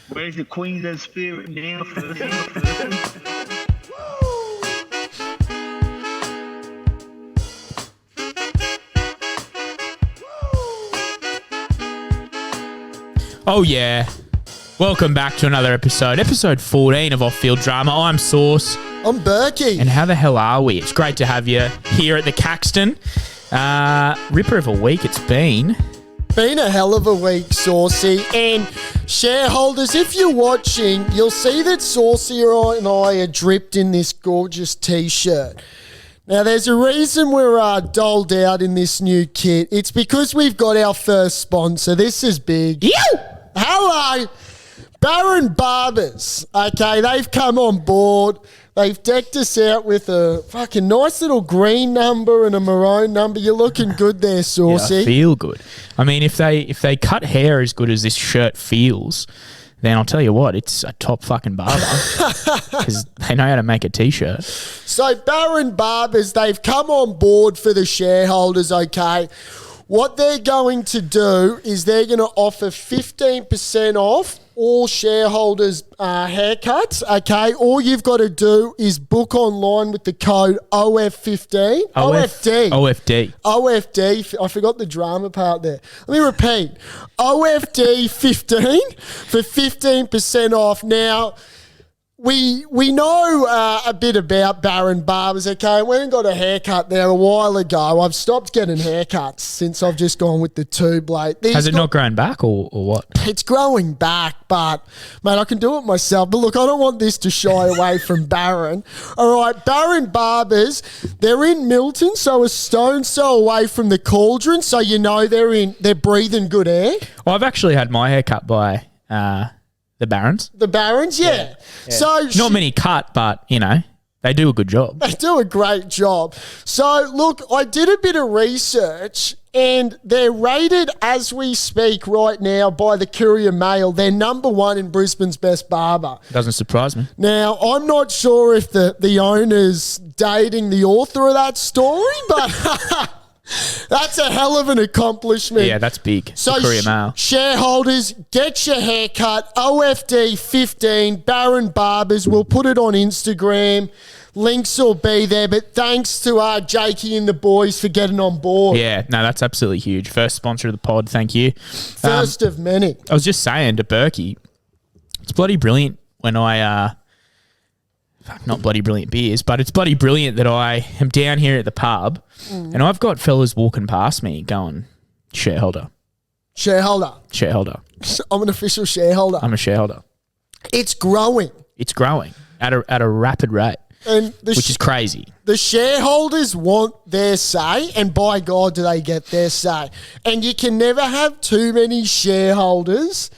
Where's the Queensland spirit now? Oh yeah. Welcome back to another episode 14 of Off Field Drama. I'm Sauce. I'm Berkey. And how the hell are we? It's great to have you here at the Caxton. Ripper of a week it's been. Been a hell of a week, Saucy. And shareholders, if you're watching, you'll see that Saucy and I are dripped in this gorgeous t-shirt. Now, there's a reason we're doled out in this new kit. It's because we've got our first sponsor. This is big. Ew! Hello, Baron Barbers. Okay, they've come on board. They've decked us out with a fucking nice little green number and a maroon number. You're looking good there, Saucy. Yeah, I feel good. I mean, if they cut hair as good as this shirt feels, then I'll tell you what, it's a top fucking barber because they know how to make a t-shirt. So Baron Barbers, they've come on board for the shareholders, okay? What they're going to do is they're going to offer 15% off all shareholders' haircuts, okay? All you've got to do is book online with the code OF15. OFD. I forgot the drama part there. Let me repeat. OFD15 for 15% off. Now, we know a bit about Baron Barbers, okay? I went and got a haircut there a while ago. I've stopped getting haircuts since I've just gone with the two blade. Has it not grown back or what? It's growing back, but, mate, I can do it myself. But look, I don't want this to shy away from Baron. All right, Baron Barbers, they're in Milton, so a stone's throw away from the cauldron, so you know they're breathing good air. Well, I've actually had my hair cut by... The Barons? The Barons, yeah. So not many cut, but, you know, they do a good job. They do a great job. So, look, I did a bit of research and they're rated as we speak right now by the Courier Mail. They're number one in Brisbane's best barber. Doesn't surprise me. Now, I'm not sure if the owner's dating the author of that story, but... That's a hell of an accomplishment. Yeah, that's big. So, Courier Mail. Shareholders, get your haircut. OFD 15, Baron Barbers. We'll put it on Instagram. Links will be there. But thanks to Jakey and the boys for getting on board. Yeah, no, that's absolutely huge. First sponsor of the pod, thank you. First of many. I was just saying to Berkey, it's bloody brilliant when not bloody brilliant beers, but it's bloody brilliant that I am down here at the pub and I've got fellas walking past me going, shareholder. Shareholder. I'm an official shareholder. I'm a shareholder. It's growing. It's growing at a rapid rate, and which is crazy. The shareholders want their say, and by God do they get their say. And you can never have too many shareholders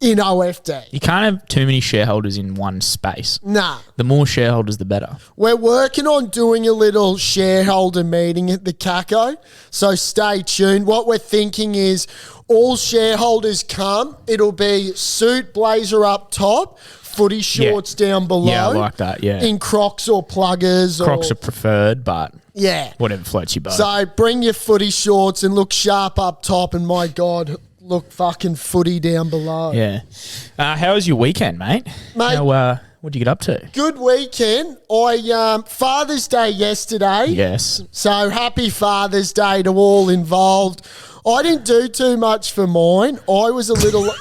in OFD. You can't have too many shareholders in one space. Nah. The more shareholders, the better. We're working on doing a little shareholder meeting at the Caco, so stay tuned. What we're thinking is all shareholders come. It'll be suit, blazer up top, footy shorts down below. Yeah, I like that, yeah. In Crocs or pluggers. Crocs are preferred, but yeah, whatever floats your boat. So bring your footy shorts and look sharp up top, and my God, look fucking footy down below. Yeah. How was your weekend, mate? What'd you get up to? Good weekend. Father's Day yesterday. Yes. So happy Father's Day to all involved. I didn't do too much for mine. I was a little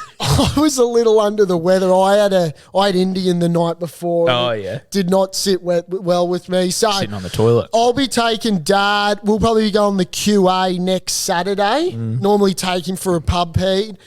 under the weather. I had Indian the night before. Oh yeah. Did not sit well with me. So sitting on the toilet. I'll be taking Dad. We'll probably go on the QA next Saturday. Normally take him for a pub feed.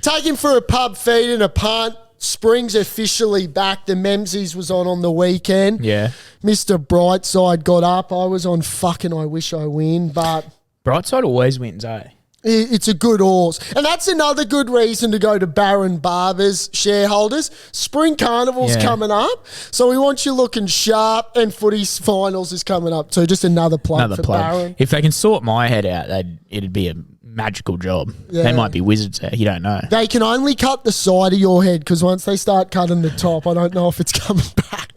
Take him for a pub feed and a punt. Spring's officially back. The Memsies was on the weekend. Yeah. Mr. Brightside got up. I was on fucking I wish I win, but... Brightside always wins, eh? It's a good horse. And that's another good reason to go to Baron Barbers, shareholders. Spring Carnival's coming up, so we want you looking sharp, and footy's finals is coming up too. Just another plug for Baron. If they can sort my head out, it'd be a magical job. Yeah. They might be wizards there. You don't know. They can only cut the side of your head because once they start cutting the top, I don't know if it's coming back.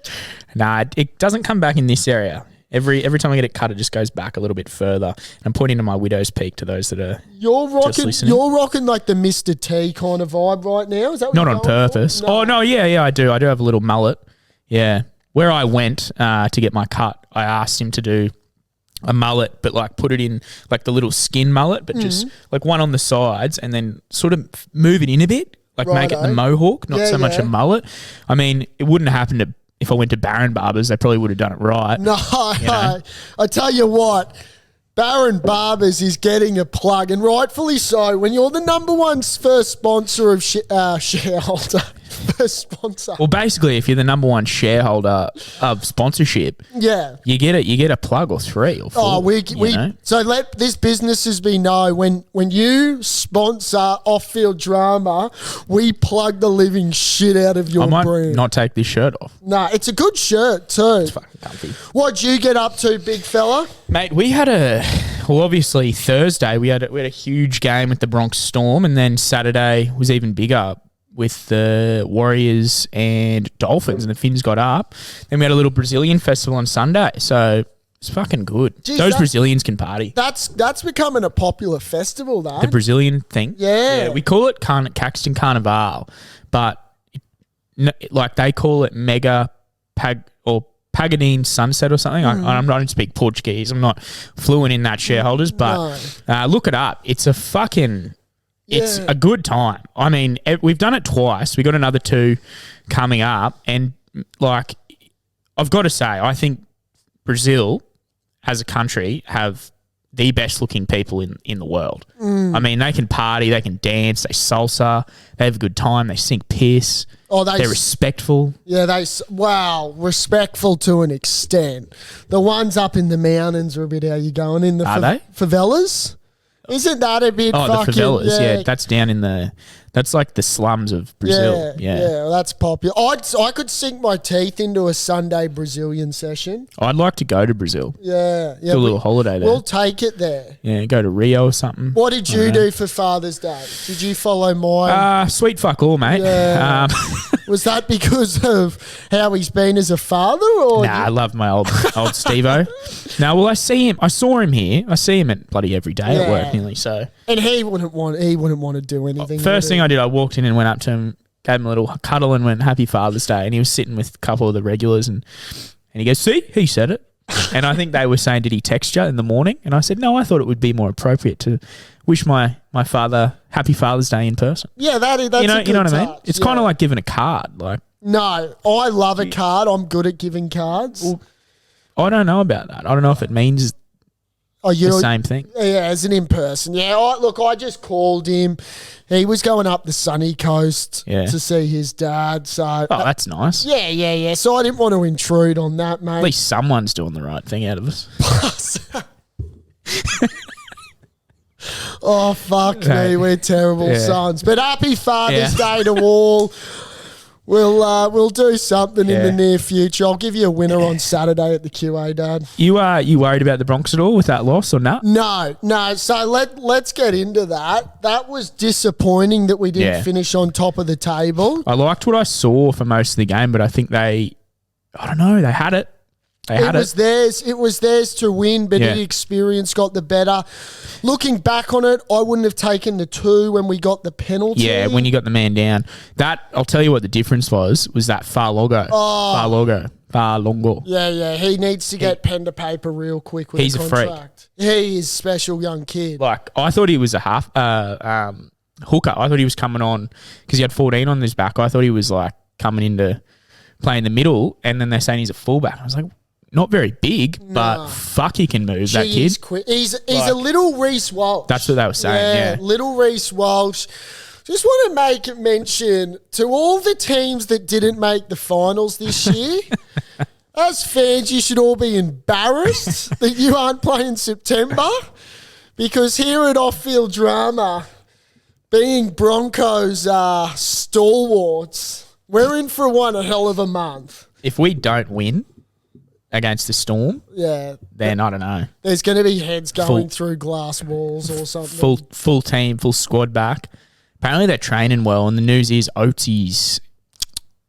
Nah, it doesn't come back in this area. Every time I get it cut, it just goes back a little bit further. And I'm pointing to my widow's peak to those that are just listening. You're rocking like the Mr. T kind of vibe right now. Is that what Not you're on going purpose. for? No. Oh, no, yeah, I do. I do have a little mullet. Yeah. Where I went to get my cut, I asked him to do a mullet, but like put it in like the little skin mullet, but just like one on the sides and then sort of move it in a bit, like make it the mohawk, not so much a mullet. I mean, it wouldn't have happened if I went to Baron Barbers. They probably would have done it right. No, I tell you what, Baron Barbers is getting a plug, and rightfully so. When you're the number one first sponsor of shareholder, first sponsor. Well, basically, if you're the number one shareholder of sponsorship, you get a plug or 3 or 4. Oh, so let this businesses be know when you sponsor off-field drama, we plug the living shit out of your I brand. might not take this shirt off. Nah, it's a good shirt too. It's fucking comfy. What'd you get up to, big fella? Mate, we had obviously Thursday we had a huge game with the Broncos Storm, and then Saturday was even bigger with the Warriors and Dolphins, and the Finns got up. Then we had a little Brazilian festival on Sunday, so it's fucking good. Jeez, those Brazilians can party. That's becoming a popular festival, though. The Brazilian thing. Yeah. We call it Caxton Carnival, but like they call it Mega Pagadine Sunset or something. I don't speak Portuguese. I'm not fluent in that, shareholders, but look it up. It's a fucking... It's a good time. I mean, we've done it twice. We got another 2 coming up. And, like, I've got to say, I think Brazil, as a country, have the best-looking people in the world. I mean, they can party, they can dance, they salsa, they have a good time, they sing piss. Oh, they're respectful. Yeah, respectful to an extent. The ones up in the mountains are a bit how you going in the favelas. Isn't that a bit fucking... the favelas, yeah. That's down in that's like the slums of Brazil. Yeah, well, that's popular. I could sink my teeth into a Sunday Brazilian session. I'd like to go to Brazil. Yeah. Do a little holiday there. We'll take it there. Yeah, go to Rio or something. What did you do for Father's Day? Did you follow mine? Sweet fuck all, mate. Yeah. Was that because of how he's been as a father? Or I love my old Steve-O. No, well, I saw him here. I see him at bloody every day at work nearly, so. And he wouldn't want to do anything. First thing I did, I walked in and went up to him, gave him a little cuddle and went, Happy Father's Day. And he was sitting with a couple of the regulars and he goes, see, he said it. And I think they were saying, did he text you in the morning? And I said, no, I thought it would be more appropriate to wish my father Happy Father's Day in person. Yeah, that's you know what I mean? touch. It's kind of like giving a card. Like, no, I love a card. I'm good at giving cards. Well, I don't know about that. I don't know if it means the same thing. Yeah, as an in-person. Yeah, I just called him. He was going up the sunny coast to see his dad. So that's nice. Yeah. So I didn't want to intrude on that, mate. At least someone's doing the right thing out of us. Oh, fuck me. We're terrible sons. But happy Father's Day to all. We'll do something in the near future. I'll give you a winner on Saturday at the QA, Dad. You worried about the Broncos at all with that loss or not? No. So let's get into that. That was disappointing that we didn't finish on top of the table. I liked what I saw for most of the game, but I think they had it. It was theirs to win, but the experience got the better. Looking back on it, I wouldn't have taken the 2 when we got the penalty. Yeah, when you got the man down. I'll tell you what the difference was that Farlogo. Farlongo. Yeah. He needs to get pen to paper real quick with he's a contract. Freak. He is a special young kid. Like, I thought he was a half hooker. I thought he was coming on because he had 14 on his back. I thought he was like coming into playing the middle, and then they're saying he's a fullback. I was like, not very big, but fuck, he can move, that kid. He's a little Reece Walsh. That's what they were saying, yeah. Little Reece Walsh. Just want to make a mention to all the teams that didn't make the finals this year. As fans, you should all be embarrassed that you aren't playing September, because here at Off-Field Drama, being Broncos stalwarts, we're in for one hell of a month. If we don't win against the Storm, then I don't know. There's going to be heads going through glass walls or something. Full team, full squad back. Apparently they're training well, and the news is Oatsy's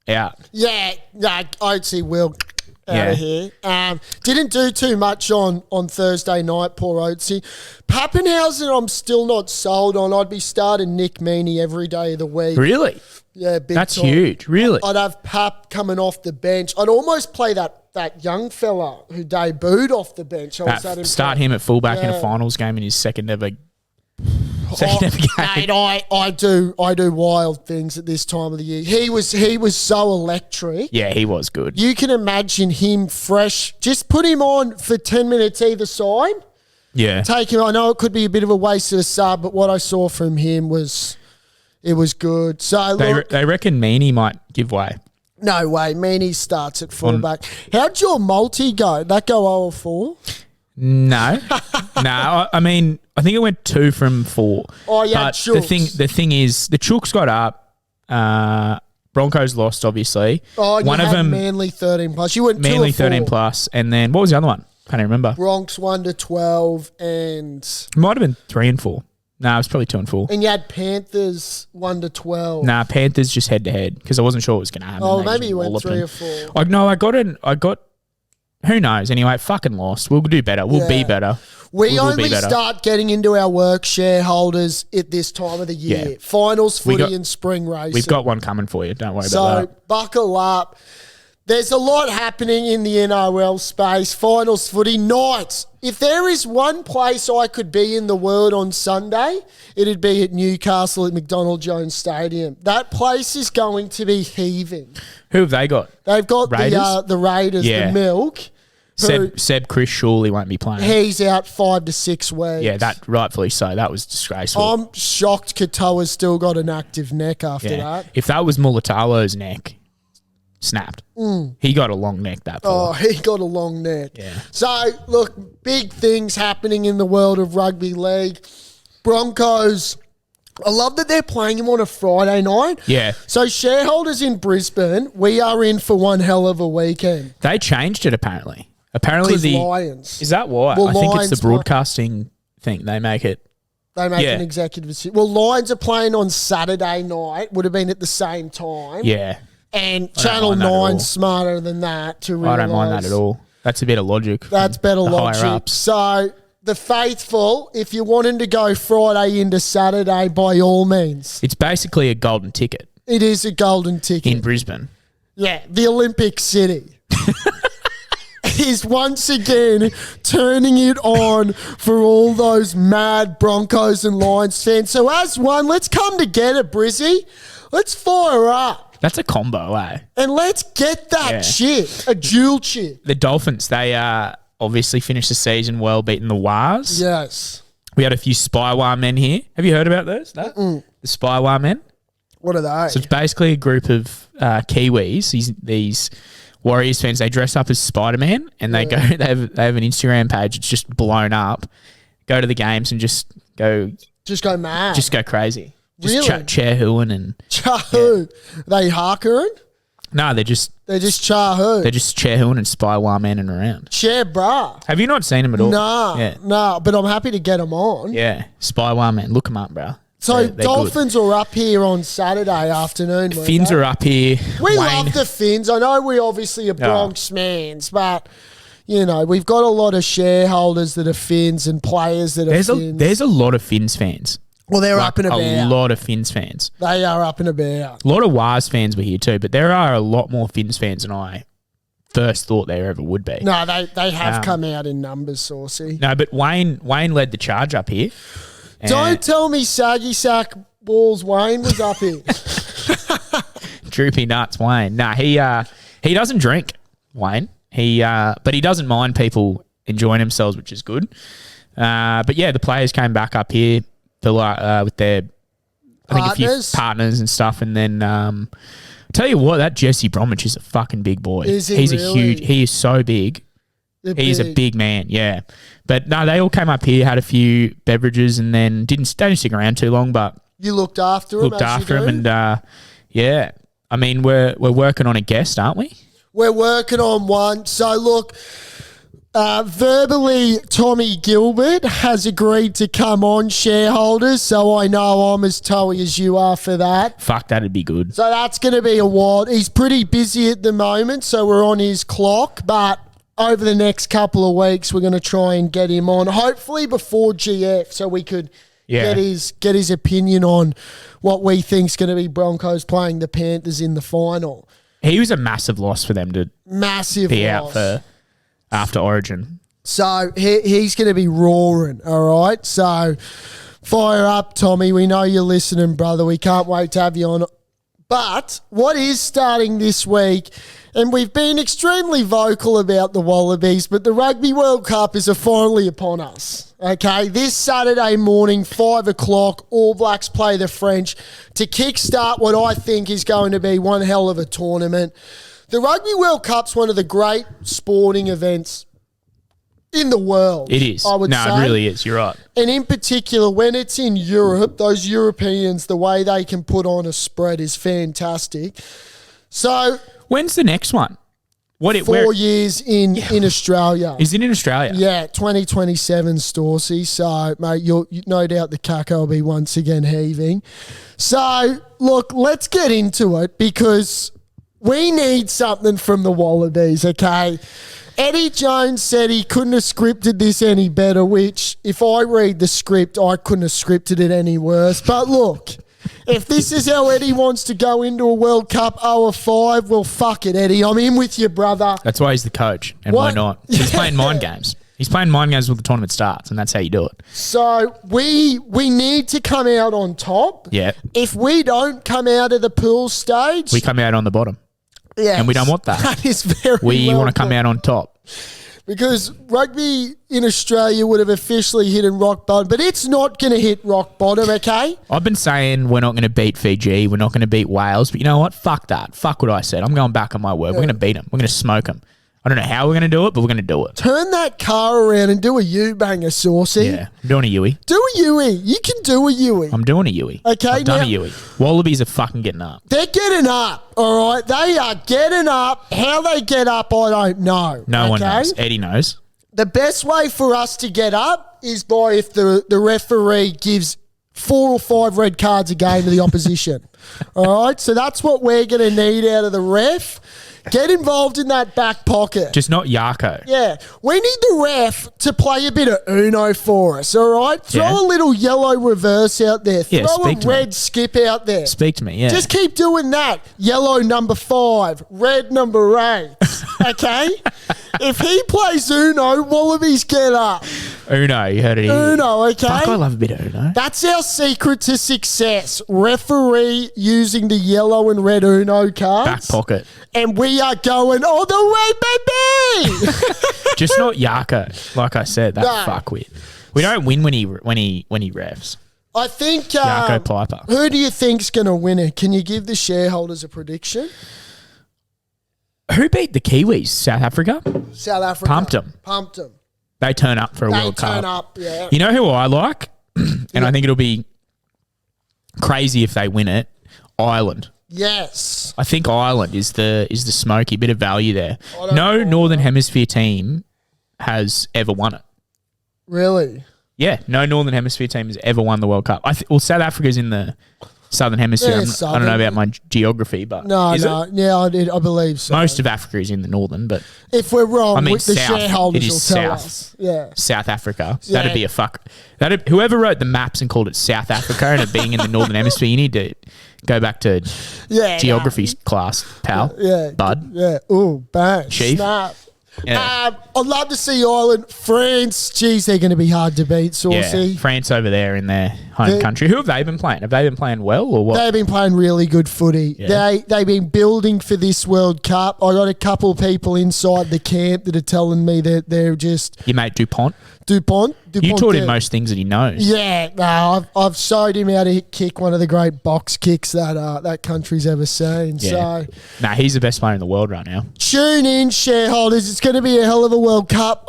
out. Yeah, Oatsy will out of here. Didn't do too much on Thursday night, poor Oatsy. Pappenhausen, I'm still not sold on. I'd be starting Nick Meaney every day of the week. Really? Yeah, big That's time. huge. Really? I'd have Pap coming off the bench. I'd almost play that young fella who debuted off the bench. Start him at fullback in Yeah. a finals game in his second ever game. Mate, I do wild things at this time of the year. He was so electric. Yeah, he was good. You can imagine him fresh. Just put him on for 10 minutes either side. Yeah. Take him. I know it could be a bit of a waste of a sub, but what I saw from him was good. So look, They reckon Meaney might give way. no way. Meaney starts at fullback. How'd your multi go? That go 0-4? No. No. I mean, I think it went 2 from 4. Oh, yeah, but Chooks. the thing is, the Chooks got up. Broncos lost, obviously. Oh, you one had of them, Manly 13 plus. You went 2 Manly or 4. 13 plus, and then what was the other one? Can't even remember. Bronx 1-12 and It might have been 3 and 4. No, it was probably 2 and 4. you had Panthers 1-12. Nah, Panthers just head to head because I wasn't sure what was going to happen. Oh, They maybe just you went walloped 3 them. or 4. I got. Who knows? Anyway, fucking lost. We'll do better. We'll be Yeah. better. We We'll be only better. start getting into our work shareholders at this time of the year. Yeah. Finals We footy got- and spring racing. We've got one coming for you. Don't worry So about that. buckle up. There's a lot happening in the NRL space. Finals footy nights. If there is one place I could be in the world on Sunday, it'd be at Newcastle at McDonald Jones Stadium. That place is going to be heaving. Who have they got? They've got Raiders? the Raiders, Yeah. the Milk. Who, Seb Chris surely won't be playing. he's out 5 to 6 weeks. Yeah, that rightfully so. That was disgraceful. I'm shocked Katoa's still got an active neck after yeah. that. If that was Mulatalo's neck, snapped. He got a long neck, that Oh, fella. he got a long neck. Yeah. So, look, big things happening in the world of rugby league. Broncos, I love that they're playing him on a Friday night. Yeah. So, shareholders in Brisbane, we are in for one hell of a weekend. They changed it, apparently. Apparently, Because Lions. Is that why? Well, I think it's Lions the broadcasting thing. They make it. They make Yeah. an executive decision. Well, Lions are playing on Saturday night. Would have been at the same time. Yeah. And Channel mind that at all. 9's smarter than that to realise. I don't mind that at all. That's a bit of logic. That's better the logic. higher-ups. So the faithful, if you're wanting to go Friday into Saturday, by all means, It's basically a golden ticket it is a golden ticket. in Brisbane. Yeah, the Olympic City is once again turning it on for all those mad Broncos and Lions fans. So as one, let's come together, Brizzy. Let's fire up That's a combo, eh? and let's get that Yeah. chip, a dual chip. The Dolphins, they obviously finished the season well, beating the Wars. Yes. We had a few Spywar men here. Have you heard about those? No? The Spywar men? What are they? So it's basically a group of Kiwis, these Warriors fans. They dress up as Spider-Man and they go. They have an Instagram page. It's just blown up. Go to the games and just go mad. just go crazy. Just Really? chair hooing and Chahu. They harkering? no, they're just Chahu. chair hooing and Spywar manning around. Chair bra. Have you not seen them at all? Nah, Yeah. nah, but I'm happy to get them on. Yeah, Spywar man. Look them up, bro. So They're good. Dolphins are up here on Saturday afternoon. weren't Fins they? are up here. We Wayne- love the Fins. I know we obviously are Bronx mans, but you know we've got a lot of shareholders that are Fins and players that are Fins. There's a lot of Fins fans. well, they're Like, up and a about. lot of Fins fans. They are up and about. A lot of Wars fans were here too, but there are a lot more Fins fans than I first thought there ever would be. No, they have come out in numbers, Saucy. No, but Wayne led the charge up here. And Don't tell me Saggy Sack Balls Wayne was up here. droopy nuts, Wayne. No, he doesn't drink, Wayne. But he doesn't mind people enjoying themselves, which is good. But yeah, the players came back up here with their a few partners and stuff, and then tell you what, that Jesse Bromwich is a fucking big boy. Is he He's really? He is so big. They're He's a big man, yeah. But no, they all came up here, had a few beverages, and then didn't stick around too long, but You looked after him. looked after him, and yeah. I mean, we're working on a guest, aren't we? We're working on one. So look, Verbally, Tommy Gilbert has agreed to come on, shareholders, so I know I'm as toey as you are for that. Fuck, that'd be good. So that's going to be a while. He's pretty busy at the moment, so we're on his clock, but over the next couple of weeks, we're going to try and get him on, hopefully before GF, so we could get his opinion on what we think's going to be Broncos playing the Panthers in the final. He was a massive loss for them to be out for after Origin. So he's going to be roaring, all right? So fire up, Tommy. We know you're listening, brother. We can't wait to have you on. But what is starting this week, and we've been extremely vocal about the Wallabies, but the Rugby World Cup is finally upon us. Okay, this Saturday morning, 5 o'clock, All Blacks play the French to kickstart what I think is going to be one hell of a tournament. The Rugby World Cup's one of the great sporting events in the world. It is. I would say. It really is. You're right. And in particular, when it's in Europe, those Europeans, the way they can put on a spread is fantastic. So, when's the next one? 4 years in Australia. Is it in Australia? Yeah, 2027, Storsey. So, mate, you'll no doubt the caca will be once again heaving. So, look, let's get into it because we need something from the Wallabies, okay? Eddie Jones said he couldn't have scripted this any better, which, if I read the script, I couldn't have scripted it any worse. But look, if this is how Eddie wants to go into a World Cup 0-5, well, fuck it, Eddie. I'm in with you, brother. That's why he's the coach, and why not? He's playing mind games. He's playing mind games when the tournament starts, and that's how you do it. So we need to come out on top. Yeah. If we don't come out of the pool stage, we come out on the bottom. Yeah, and we don't want that. That is very We want to come out on top. Because rugby in Australia would have officially hit rock bottom, but it's not going to hit rock bottom, okay? I've been saying we're not going to beat Fiji, we're not going to beat Wales, but you know what? Fuck that. Fuck what I said. I'm going back on my word. We're going to beat them. We're going to smoke them. I don't know how we're going to do it, but we're going to do it. Turn that car around and do a U-banger, Saucy. Yeah, I'm doing a Yui. Do a Yui. You can do a Yui. I'm doing a Yui. Okay, I've done a Yui. Wallabies are fucking getting up. They're getting up, all right? They are getting up. How they get up, I don't know. No one knows. Eddie knows. The best way for us to get up is by if the referee gives 4 or 5 red cards a game to the opposition. All right? So that's what we're going to need out of the ref. Get involved in that back pocket. Just not Yarko. Yeah. We need the ref to play a bit of Uno for us, all right? Throw a little yellow reverse out there. Throw a red skip out there. Speak to me, yeah. Just keep doing that. Yellow number 5, red number 8, okay? If he plays Uno, Wallabies get up. Uno, you heard it here. Uno, okay? Fuck, I love a bit of Uno. That's our secret to success. Referee using the yellow and red Uno cards. Back pocket. And we are going all the way, baby. Just not Yarko. Like I said, that fuckwit. We don't win when he refs. I think Yarko Piper. Who do you think's going to win it? Can you give the shareholders a prediction? Who beat the Kiwis? South Africa? South Africa. Pumped them. They turn up for a World Cup. They turn up, yeah. You know who I like? And I think it'll be crazy if they win it. Ireland. Yes. I think Ireland is the smoky bit of value there. No Northern Hemisphere team has ever won it. Really? Yeah, no Northern Hemisphere team has ever won the World Cup. South Africa's in the Southern Hemisphere. I don't know about my geography, but yeah, I believe so. Most of Africa is in the northern, but if we're wrong, the South, shareholders it is will tell South, us. Yeah, South Africa. Yeah. That'd be a fuck. Whoever wrote the maps and called it South Africa and it being in the Northern Hemisphere, you need to go back to geography class, pal. Bud. Yeah. Ooh, bang. Chief. Snap. Yeah. I'd love to see Ireland. France, geez, they're going to be hard to beat, Saucy. Yeah, France over there in their home country. Who have they been playing? Have they been playing well or what? They've been playing really good footy. Yeah. They've been building for this World Cup. I got a couple of people inside the camp that are telling me that they're just... Your mate Dupont? Dupont. You taught him most things that he knows. Yeah, no, I've showed him how to kick one of the great box kicks that country's ever seen. Yeah. So, he's the best player in the world right now. Tune in, shareholders. It's going to be a hell of a World Cup.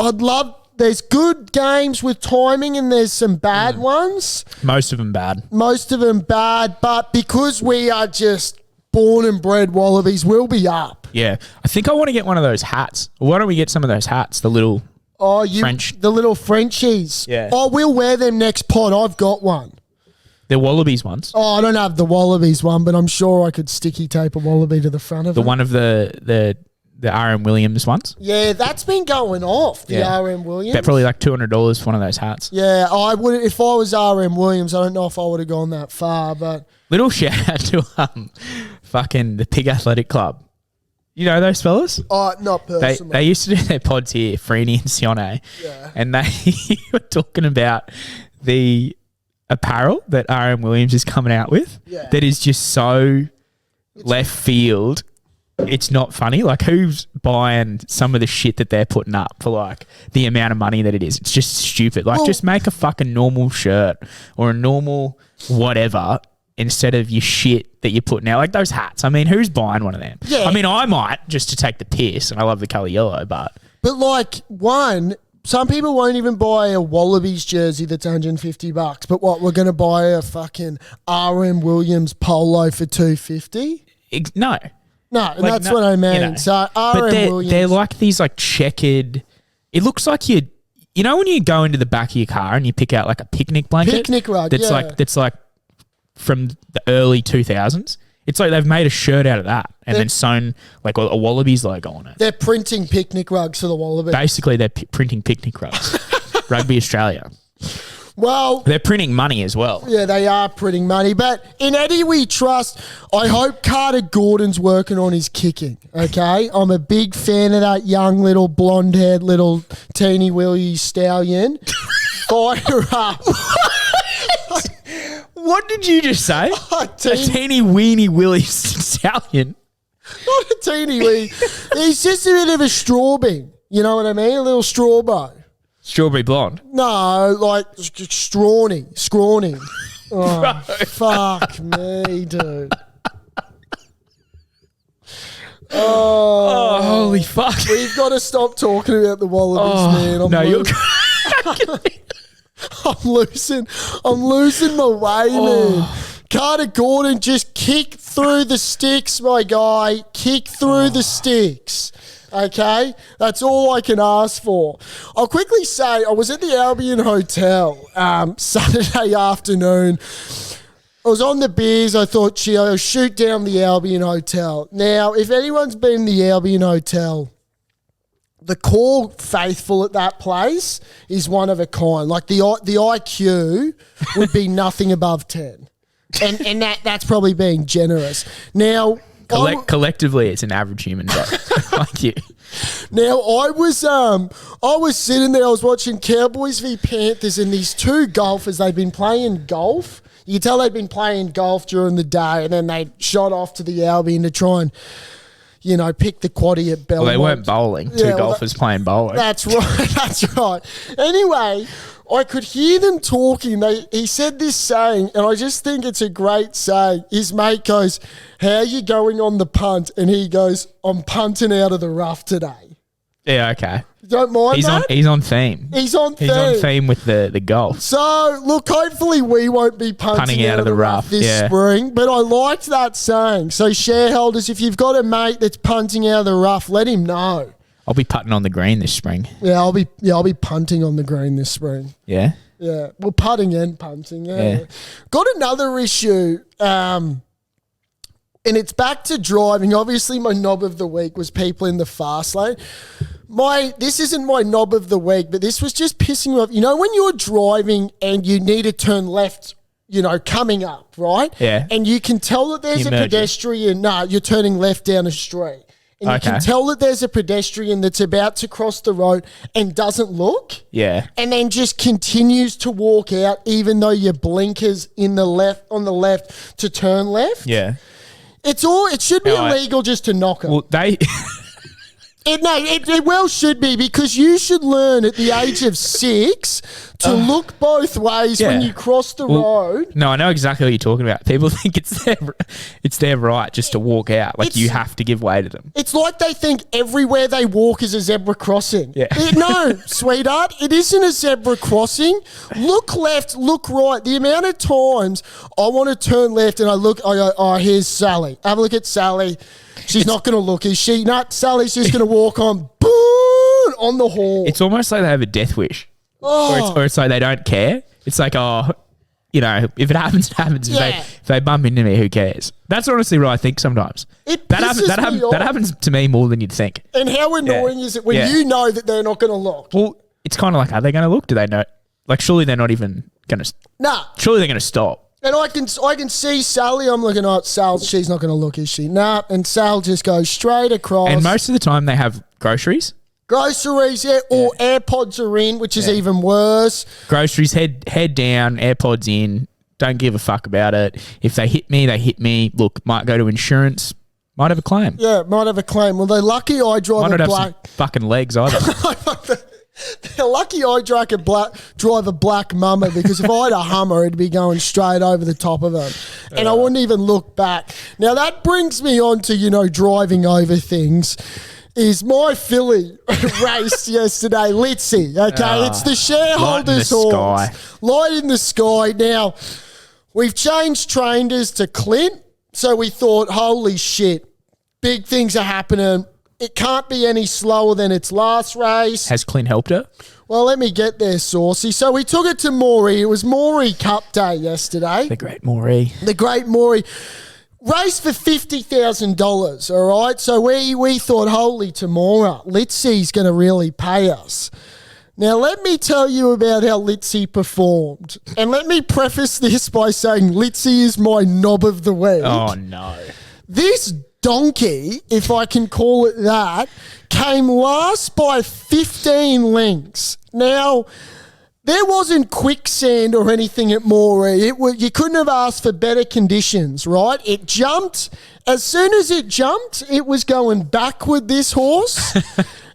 There's good games with timing and there's some bad ones. Most of them bad. But because we are just born and bred Wallabies, we'll be up. Yeah. I think I want to get one of those hats. Why don't we get some of those hats? The little... Oh, French. the little Frenchies. Yeah. Oh, we'll wear them next pod. I've got one. The Wallabies ones. Oh, I don't have the Wallabies one, but I'm sure I could sticky tape a Wallaby to the front of it. The one of the RM Williams ones. Yeah, that's been going off, the Yeah. RM Williams. Bet probably like $200 for one of those hats. Yeah, I would if I was RM Williams. I don't know if I would have gone that far, but Little shout out to fucking the Pig Athletic Club. You know those fellas? not They personally. used to do their pods here, Freeney and Sione. Yeah. And they were talking about the apparel that RM Williams is coming out with. Yeah. That is just so left field. It's not funny. Like, who's buying some of the shit that they're putting up for, like, the amount of money that it is? It's just stupid. Like, Well- just make a fucking normal shirt or a normal whatever instead of your shit that you're putting out. Like, those hats. I mean, who's buying one of them? Yeah. I mean, I might just to take the piss, and I love the colour yellow, but But like some people won't even buy a Wallabies jersey that's $150. But what, we're going to buy a fucking RM Williams polo for $250? no. No, Like, that's no, what I mean. you know. So But RM they're, Williams. they're like these like checkered. It looks like you know when you go into the back of your car and you pick out like a picnic blanket, Picnic rug, That's yeah. that's like from the early 2000s. It's like they've made a shirt out of that and then sewn like a Wallabies logo on it. They're printing picnic rugs for the Wallabies. Basically, they're printing picnic rugs. Rugby Australia. Well, They're printing money as well. yeah, they are printing money. But in Eddie we trust. I hope Carter Gordon's working on his kicking, okay? I'm a big fan of that young little blonde-haired little teeny willy stallion. Fire up. What did you just say? A Teeny- teeny weeny Willie stallion. Not a teeny wee. He's just a bit of a strawbing. You know what I mean? A little strawbo. Strawberry blonde. No, like scrawny. Oh, fuck me, dude. Oh, holy fuck. We've got to stop talking about the Wallabies, man. Oh, no, you're I'm losing my way, man. Carter Gordon, just kick through the sticks, my guy. Kick through the sticks. Okay? That's all I can ask for. I'll quickly say I was at the Albion Hotel Saturday afternoon. I was on the beers. I thought, I'll shoot down the Albion Hotel. Now, if anyone's been in the Albion Hotel, the core faithful at that place is one of a kind. Like the IQ would be nothing above 10. And that's probably being generous. Now, collectively, it's an average human being like you. Now I was sitting there. I was watching Cowboys v Panthers, and these two golfers. They'd been playing golf. You could tell they'd been playing golf during the day, and then they shot off to the Albion to try and, pick the quaddie at Belmont. Well, they weren't bowling. Two golfers playing bowling. That's right. That's right. Anyway, I could hear them talking. He said this saying, and I just think it's a great saying. His mate goes, "How are you going on the punt?" And he goes, "I'm punting out of the rough today." Yeah, okay. Don't mind that? He's on theme. He's on theme. He's on theme with the golf. So, look, hopefully we won't be punting out of the rough this spring, but I liked that saying. So, shareholders, if you've got a mate that's punting out of the rough, let him know. I'll be putting on the green this spring. Yeah, I'll be punting on the green this spring. Yeah? Yeah, well, putting and punting. Yeah. Got another issue, and it's back to driving. Obviously, my knob of the week was people in the fast lane. This isn't my knob of the week, but this was just pissing me off. You know, when you're driving and you need to turn left, coming up, right? Yeah. And you can tell that there's You're a merging. pedestrian. No, you're turning left down a street. And you can Okay. tell that there's a pedestrian that's about to cross the road and doesn't look. Yeah. And then just continues to walk out, even though your blinkers on the left to turn left. Yeah. It should be Yeah, illegal just to knock it. Well, they... It well should be, because you should learn at the age of 6 to look both ways when Yeah. you cross the Well, road. No, I know exactly what you're talking about. People think it's their right just to walk out. Like, you have to give way to them. It's like they think everywhere they walk is a zebra crossing. Yeah. No, sweetheart, it isn't a zebra crossing. Look left, look right. The amount of times I want to turn left and I go, oh, here's Sally. Have a look at Sally. She's not going to look, is she? No, Sally's just going to walk on. Boom! want on the horse. It's almost like they have a death wish. Or it's like they don't care. It's like, oh, you know, if it happens, it happens. Yeah. If they bump into me, who cares? That's honestly what I think sometimes. That happens to me more than you'd think. And how annoying is it when you know that they're not going to look? Well, it's kind of like, are they going to look? Do they know? Like, surely they're not even going to. Nah. Surely they're going to stop. And I can see Sally. I'm looking at Sal. She's not going to look, is she? Nah. And Sal just goes straight across. And most of the time they have groceries. Groceries, or AirPods are in, which is even worse. Groceries, head down, AirPods in. Don't give a fuck about it. If they hit me, they hit me. Look, might go to insurance. Might have a claim. Yeah, might have a claim. Well, they're lucky I drive might a not black. have some fucking legs either. They're lucky I drive a black Mummer, because if I had a Hummer, it'd be going straight over the top of them, and I wouldn't even look back. Now that brings me on to driving over things. Is my filly raced yesterday, Litzy, okay? It's the shareholders' horse. Light in the sky. Now, we've changed trainers to Clint, so we thought, holy shit, big things are happening. It can't be any slower than its last race. Has Clint helped her? Well, let me get there, Saucy. So we took it to Maury. It was Maury Cup Day yesterday. The great Maury. The great Maury. Race for $50,000, all right? So we thought, holy tomorrow, Litzy's going to really pay us. Now, let me tell you about how Litzy performed. And let me preface this by saying Litzy is my knob of the week. Oh, no. This donkey, if I can call it that, came last by 15 lengths. Now, there wasn't quicksand or anything at Moree. You couldn't have asked for better conditions, right? It jumped. As soon as it jumped, it was going backward, this horse.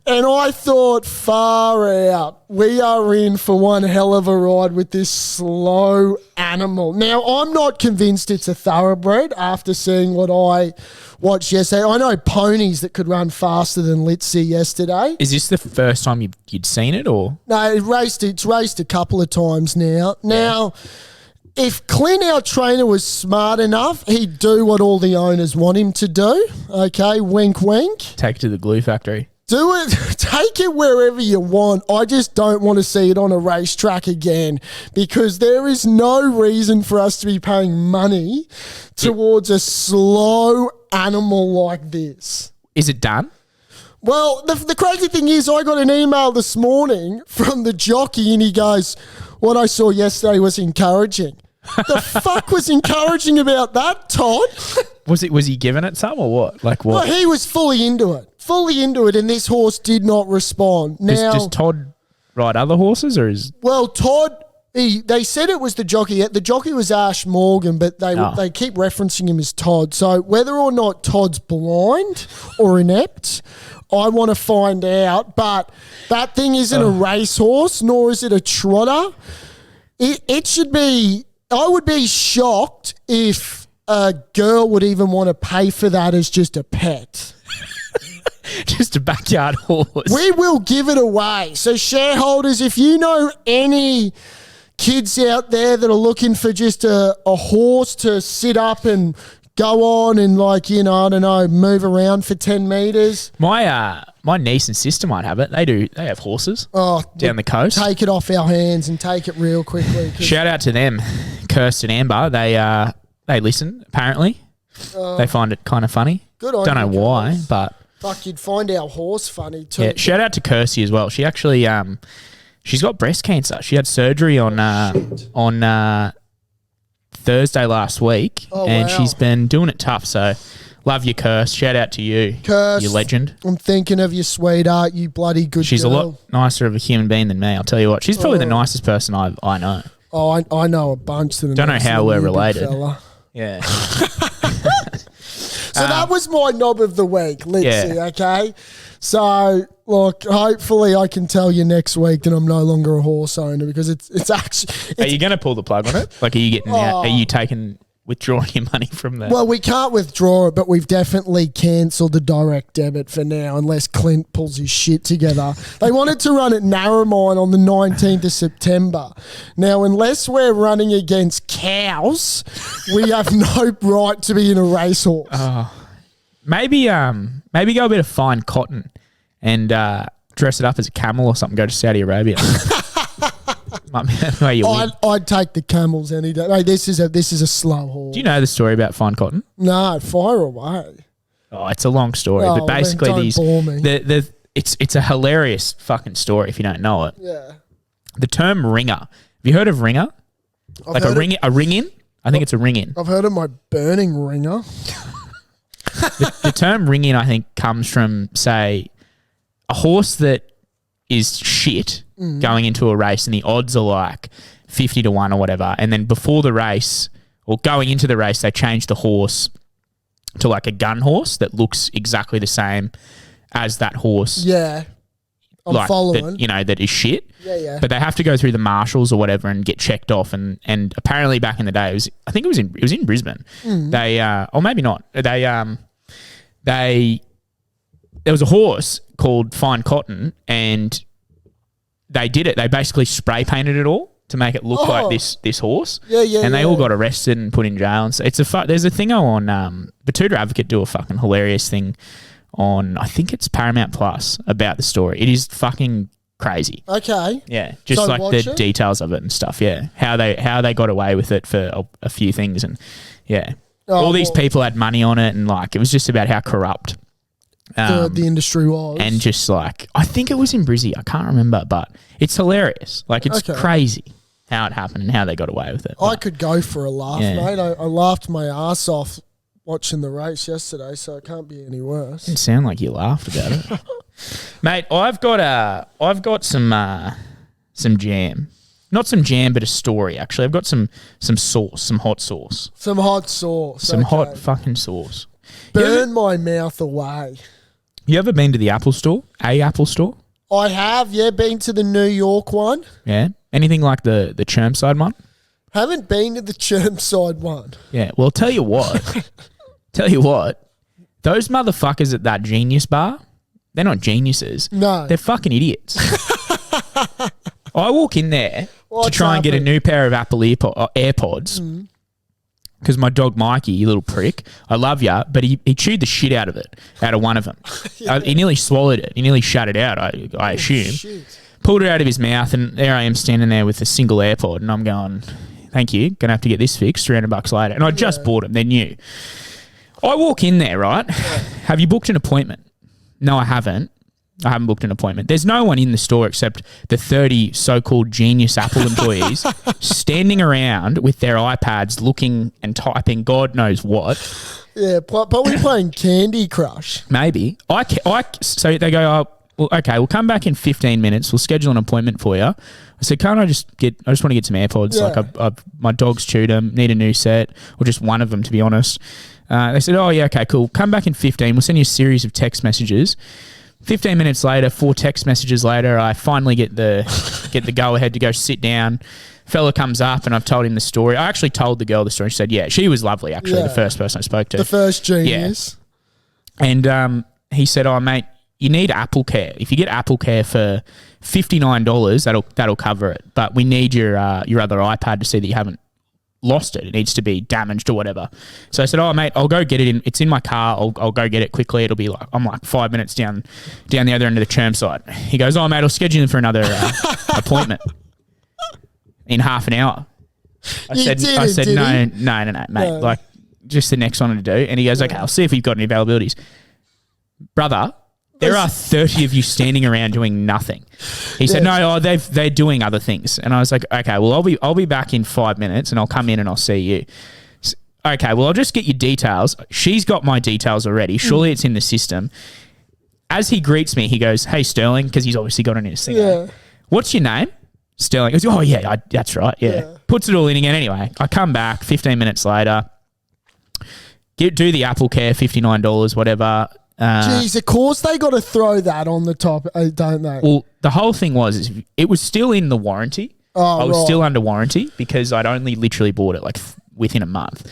And I thought, far out, we are in for one hell of a ride with this slow animal. Now, I'm not convinced it's a thoroughbred after seeing what I watched yesterday. I know ponies that could run faster than Litzy yesterday. Is this the first time you'd seen it, or? No, it's raced a couple of times now. Now, if Clint, our trainer, was smart enough, he'd do what all the owners want him to do. Okay, wink, wink. Take it to the glue factory. Do it. Take it wherever you want. I just don't want to see it on a racetrack again, because there is no reason for us to be paying money towards a slow animal like this. Is it done? Well, the crazy thing is, I got an email this morning from the jockey, and he goes, what I saw yesterday was encouraging. The fuck was encouraging about that, Todd? Was he giving it some, or what? Like what? Well, he was fully into it, and this horse did not respond. Now, does Todd ride other horses, or is? Well, Todd, they said it was the jockey. The jockey was Ash Morgan, but they keep referencing him as Todd. So whether or not Todd's blind or inept, I want to find out. But that thing isn't a racehorse, nor is it a trotter. It should be. I would be shocked if a girl would even want to pay for that as just a pet. Just a backyard horse. We will give it away. So shareholders, if you know any kids out there that are looking for just a horse to sit up and go on and I don't know, move around for 10 metres. My niece and sister might have it. They have horses down the coast. Take it off our hands and take it real quickly. Shout out to them, Kirsten and Amber. They listen, apparently. They find it kind of funny. Good on Don't know you why, guys. but... Fuck, you'd find our horse funny too. Yeah, shout out to Kirsty as well. She actually, she's got breast cancer. She had surgery on Thursday last week, and she's been doing it tough. So, love you, Kirst. Shout out to you, Kirst, you legend. I'm thinking of you, sweetheart. You bloody good She's girl. a lot nicer of a human being than me. I'll tell you what. She's probably the nicest person I know. Oh, I know a bunch. That don't know how we're related. Fella. Yeah. So that was my knob of the week, Litzy, okay? So, look, hopefully I can tell you next week that I'm no longer a horse owner, because it's actually... Are you going to pull the plug on it? Like, are you getting out? Are you withdrawing your money from that? Well, we can't withdraw it, but we've definitely cancelled the direct debit for now, unless Clint pulls his shit together. They wanted to run at Narromine on the 19th of September. Now, unless we're running against cows, we have no right to be in a racehorse. Maybe go a bit of fine cotton and dress it up as a camel or something. Go to Saudi Arabia. Might be the way you win. I'd take the camels any day. Mate, this is a slow haul. Do you know the story about Fine Cotton? No, fire away. Oh, it's a long story, Oh, but basically don't bore me. it's a hilarious fucking story if you don't know it. Yeah. The term ringer. Have you heard of ringer? I've A ring in? I think it's a ring in. I've heard of my burning ringer. The term ring in, I think, comes from, say, a horse that is shit going into a race and the odds are like 50 to 1 or whatever. And then before the race or going into the race, they change the horse to like a gun horse that looks exactly the same as that horse. Yeah. I'm following. That is shit. Yeah. But they have to go through the marshals or whatever and get checked off. And apparently back in the day, it was in Brisbane. They or maybe not. There was a horse called Fine Cotton, and they did it. They basically spray painted it all to make it look like this horse. Yeah. And they all got arrested and put in jail. And so there's a thing on Batuta Advocate do a fucking hilarious thing on, I think it's Paramount Plus, about the story. It is fucking crazy. Okay. Yeah, just So like watch the it? details of it and stuff. Yeah, how they got away with it for a few things, and yeah, all these people had money on it, and like it was just about how corrupt The industry was. and just like I think it was in Brizzy. I can't remember, but it's hilarious. Like it's Okay. crazy how it happened and how they got away with it. I could go for a laugh, Yeah. mate. I laughed my ass off watching the race yesterday, so it can't be any worse. Didn't sound like you laughed about it, mate. I've got some jam, not some jam, but a story. Actually, I've got some sauce, some hot sauce, Some hot sauce. some okay. hot fucking sauce. Burn my mouth away. You ever been to the Apple Store? A Apple Store? I have, been to the New York one. Yeah. Anything like the Chermside one? Haven't been to the Chermside one. Yeah. Well, tell you what, those motherfuckers at that Genius bar, they're not geniuses. No. They're fucking idiots. I walk in there to What's try and get a happened? new pair of Apple AirPods because my dog Mikey, you little prick, I love ya, but he chewed the shit out of one of them. He nearly swallowed it. He nearly shut it out, I assume. Shit. Pulled it out of his mouth, and there I am standing there with a single AirPod, and I'm going, thank you, going to have to get this fixed $300 later. And I just bought them. They're new. I walk in there, right? Have you booked an appointment? No, I haven't. I haven't booked an appointment. There's no one in the store except the 30 so-called genius Apple employees standing around with their iPads looking and typing God knows what. Yeah, probably playing Candy Crush. Maybe. So they go, oh, well, okay, we'll come back in 15 minutes. We'll schedule an appointment for you. I said, can't I just want to get some AirPods. Yeah. Like my dog's chewed them, need a new set, or just one of them, to be honest. They said, oh, yeah, okay, cool. Come back in 15. We'll send you a series of text messages. 15 minutes later, 4 text messages later, I finally get the go-ahead to go sit down. Fella comes up and I've told him the story. I actually told the girl the story. She said, yeah, she was lovely, actually, the first person I spoke to. The first genius. And he said, oh, mate, you need Apple Care. If you get Apple Care for $59, that'll cover it. But we need your other iPad to see that you haven't lost it. It needs to be damaged or whatever. So I said, oh, mate, I'll go get it. It's in my car. I'll go get it quickly. It'll be like, I'm like 5 minutes down the other end of the Chermside. He goes, oh, mate, I'll schedule in for another appointment in half an hour. I said, no, mate. No. Like, just the next one to do. And he goes, okay, I'll see if we've got any availabilities. Brother, there are 30 of you standing around doing nothing. He said, no, they're doing other things. And I was like, okay, well, I'll be back in 5 minutes and I'll come in and I'll see you. Okay, well, I'll just get your details. She's got my details already. Surely it's in the system. As he greets me, he goes, hey, Sterling, because he's obviously got it in his thing. Yeah. What's your name? Sterling. He goes, oh, yeah, that's right. Yeah. Puts it all in again. Anyway, I come back 15 minutes later, do the Apple Care, $59, whatever. Jeez, of course they got to throw that on the top, don't they? Well, the whole thing was it was still in the warranty. I was still under warranty because I'd only literally bought it like within a month.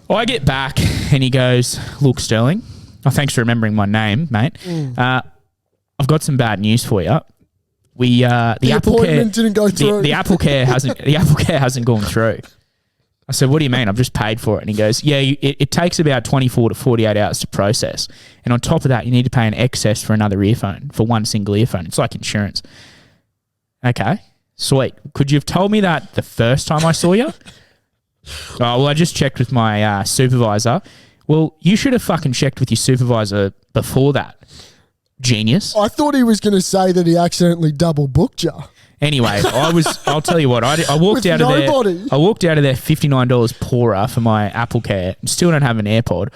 I get back and he goes, look, Sterling, thanks for remembering my name, mate. I've got some bad news for you. The Apple Care appointment didn't go through. The Apple Care hasn't gone through. I said, what do you mean? I've just paid for it. And he goes, yeah, it takes about 24 to 48 hours to process. And on top of that, you need to pay an excess for another earphone, for one single earphone. It's like insurance. Okay, sweet. Could you have told me that the first time I saw you? Oh, well, I just checked with my supervisor. Well, you should have fucking checked with your supervisor before that. Genius. I thought he was going to say that he accidentally double booked you. Anyway, I'll tell you what. I walked out of there. I walked out of there $59 poorer for my Apple Care. Still don't have an AirPod.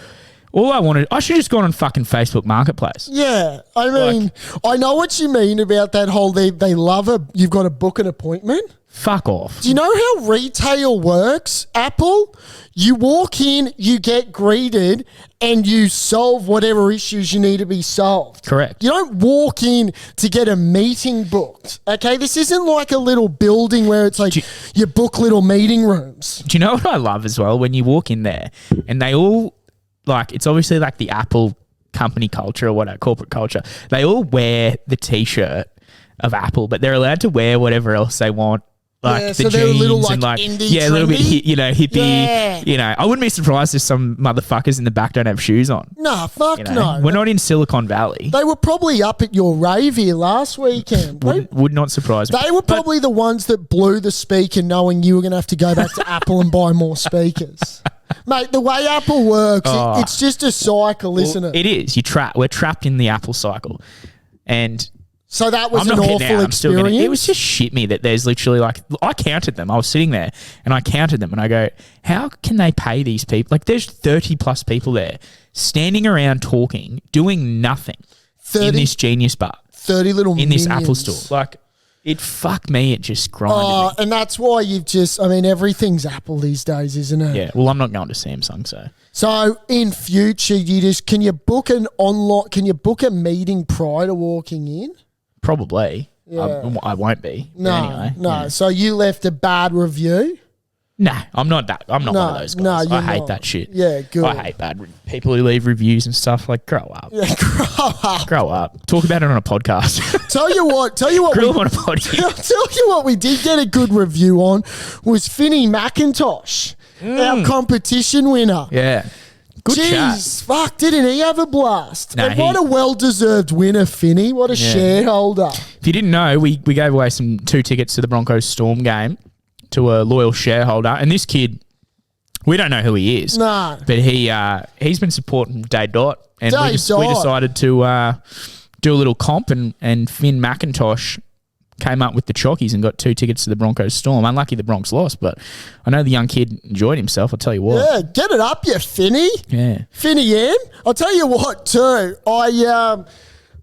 All I wanted, I should have just gone on fucking Facebook Marketplace. Yeah, I mean, I know what you mean about that whole they love you've got to book an appointment. Fuck off. Do you know how retail works, Apple? You walk in, you get greeted, and you solve whatever issues you need to be solved. Correct. You don't walk in to get a meeting booked, okay? This isn't like a little building where it's like you book little meeting rooms. Do you know what I love as well? When you walk in there and they all, like, it's obviously like the Apple company culture or whatever, corporate culture. They all wear the T-shirt of Apple, but they're allowed to wear whatever else they want. Like the so jeans they're a little and like indie a little bit trendy? hippie. Yeah. I wouldn't be surprised if some motherfuckers in the back don't have shoes on. Nah, fuck no. We're not in Silicon Valley. They were probably up at your rave here last weekend. Would not surprise me. They were probably the ones that blew the speaker knowing you were going to have to go back to Apple and buy more speakers. Mate, the way Apple works, it's just a cycle, isn't it? It is. We're trapped in the Apple cycle. And so that was I'm an not awful getting out. experience. It was just shit me that there's literally like, I counted them. I was sitting there and I counted them and I go, how can they pay these people? Like there's 30 plus people there standing around talking, doing nothing in this Genius bar. 30 little in minions. this Apple store. Like it fucked me. It just grinded me. And that's why everything's Apple these days, isn't it? Yeah. Well, I'm not going to Samsung, so. So in future, can you book a meeting prior to walking in? Probably. Yeah. I won't be. No, anyway, no. Yeah. So you left a bad review? Nah, I'm not that. I'm not one of those guys. I hate that shit. Yeah, good. I hate people who leave reviews and stuff. Like, grow up. Yeah, grow up. Grow up. Talk about it on a podcast. Tell you what. Grill on a podcast. I'll tell you what we did get a good review on was Finney McIntosh, our competition winner. Yeah. Good Jeez, fuck, didn't he have a blast? Nah, and what a well-deserved winner, Finney. What a shareholder. If you didn't know, we gave away 2 tickets to the Broncos Storm game to a loyal shareholder. And this kid, we don't know who he is. No. But he's been supporting Day Dot. And we decided to do a little comp and Finn McIntosh came up with the chockies and got 2 tickets to the Broncos Storm. Unlucky the Bronx lost, but I know the young kid enjoyed himself, I'll tell you what. Yeah, get it up, you Finney. Yeah. Finney M. I'll tell you what, too.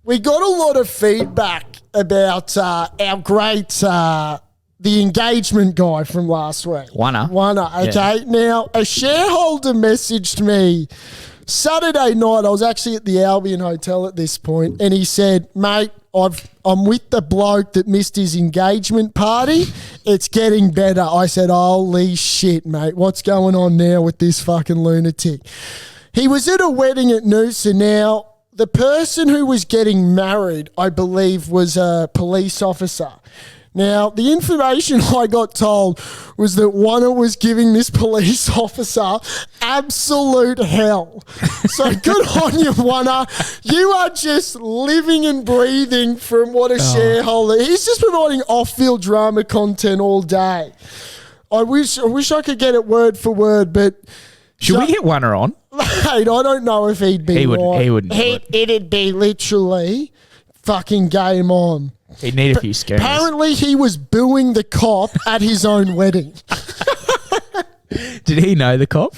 We got a lot of feedback about our great the engagement guy from last week. Wanna, okay? Yeah. Now, a shareholder messaged me Saturday night. I was actually at the Albion Hotel at this point, and he said, mate, I'm with the bloke that missed his engagement party. It's getting better. I said, holy shit, mate. What's going on now with this fucking lunatic? He was at a wedding at Noosa. Now, the person who was getting married, I believe, was a police officer. Now, the information I got told was that Wanna was giving this police officer absolute hell. So good on you, Wanna. You are just living and breathing from what a shareholder. He's just providing off-field drama content all day. I wish I could get it word for word, but... Should we get Wanna on? Mate, I don't know if he'd be right. He wouldn't. It'd be literally fucking game on. He'd need a few scares. Apparently, he was booing the cop at his own wedding. Did he know the cop?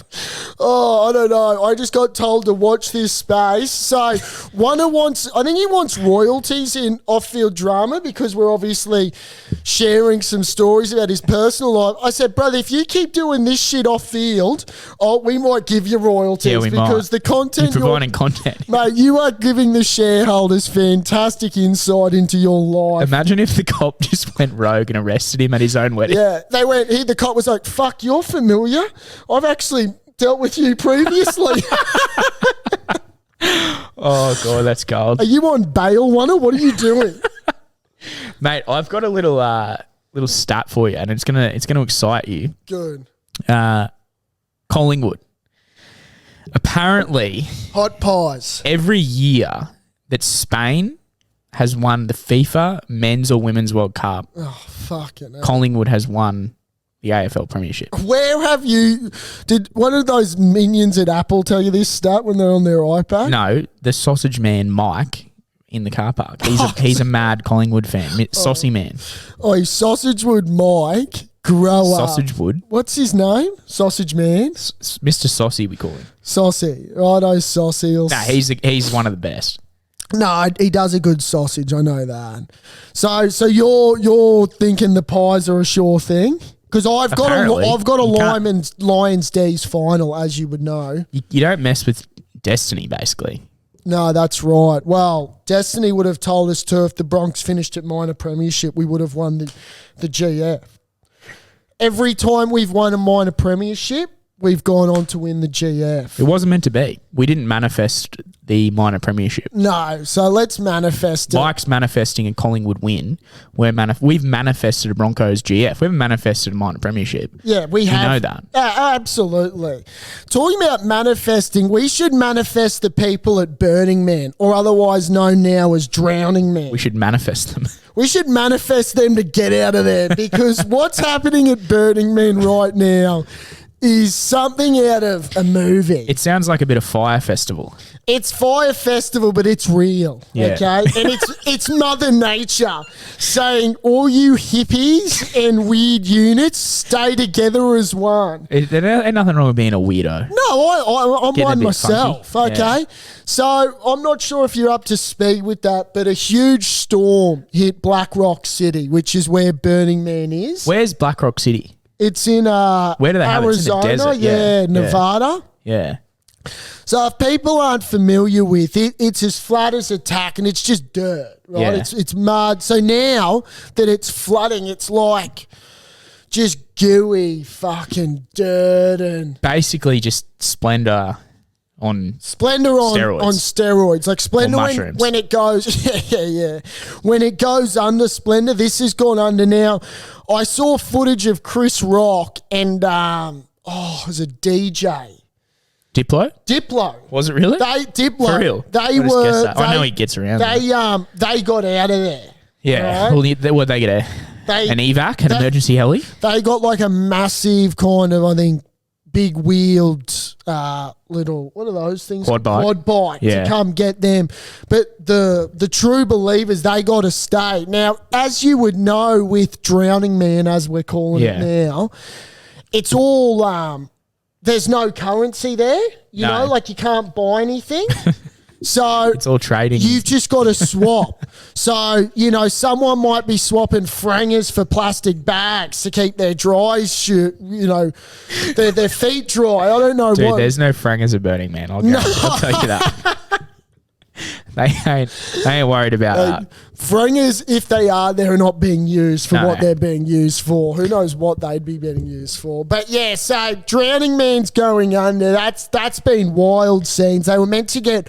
Oh, I don't know. I just got told to watch this space. So, I think he wants royalties in off-field drama because we're obviously sharing some stories about his personal life. I said, brother, if you keep doing this shit off-field, we might give you royalties because the content you're providing content. Mate, you are giving the shareholders fantastic insight into your life. Imagine if the cop just went rogue and arrested him at his own wedding. Yeah, the cop was like, fuck, you're familiar. I've actually dealt with you previously. Oh, God, that's gold. Are you on bail, Wanna? What are you doing? Mate, I've got a little stat for you, and it's gonna excite you. Good. Collingwood. Apparently, Hot pies. every year that Spain has won the FIFA Men's or Women's World Cup, Oh, fucking hell. Collingwood has won the AFL Premiership. Where have you... Did one of those minions at Apple tell you this stat when they're on their iPad? No, the sausage man Mike in the car park. He's a mad Collingwood fan. Saucy man. Oh, Sausage Wood Mike, grow up. Sausage Wood. What's his name? Sausage Man? Mr. Saucy, we call him. Saucy. Righto, Saucy. Nah, he's one of the best. No, he does a good sausage. I know that. So you're thinking the pies are a sure thing? Because I've got Apparently, a Lions D's final, as you would know. You don't mess with destiny, basically. No, that's right. Well, Destiny would have told us too, if the Broncos finished at minor premiership, we would have won the GF. Every time we've won a minor premiership, we've gone on to win the GF. It wasn't meant to be. We didn't manifest the minor premiership. No, so let's manifest it. Mike's manifesting a Collingwood win. We've manifested a Broncos GF. We haven't manifested a minor premiership. Yeah, we have. know that. Absolutely. Talking about manifesting, we should manifest the people at Burning Man, or otherwise known now as Drowning Man. We should manifest them. We should manifest them to get out of there, because what's happening at Burning Man right now is something out of a movie. It sounds like a bit of Fire Festival. It's Fire Festival, but it's real, Yeah. okay? And it's Mother Nature saying, all you hippies and weird units, stay together as one. There ain't nothing wrong with being a weirdo. No, I'm Getting a one bit myself, funky. okay? Yeah. So I'm not sure if you're up to speed with that, but a huge storm hit Black Rock City, which is where Burning Man is. Where's Black Rock City? It's in Where do they have it? It's in the Arizona, desert. Yeah. Nevada. Yeah. So if people aren't familiar with it, it's as flat as a tack and it's just dirt, right? Yeah. It's mud. So now that it's flooding, it's like just gooey fucking dirt and Basically just Splendor on Splendor on steroids. Like Splendor Or mushrooms. when it goes, yeah. When it goes under Splendor, this has gone under now. I saw footage of Chris Rock and it was a DJ. Diplo. Was it really? Diplo. For real? They I just were. guessed that. I know he gets around there. They got out of there. Yeah. right? Well, what they get an evac, an emergency heli? They got like a massive kind of, I think, big wheeled little, what are those things? Quad bike. Quad bike Yeah. to come get them. But the true believers, they got to stay. Now, as you would know with Drowning Man, as we're calling it now, it's all, there's no currency there. You No. know, like you can't buy anything. So It's all trading. you've just got to swap. So, you know, someone might be swapping frangers for plastic bags to keep their their feet dry. I don't know Dude, what. there's no frangers at Burning Man. I'll tell you that. They ain't worried about that. Frangers, if they are, they're not being used for No. what they're being used for. Who knows what they'd be being used for? But yeah, so Drowning Man's going under. That's been wild scenes. They were meant to get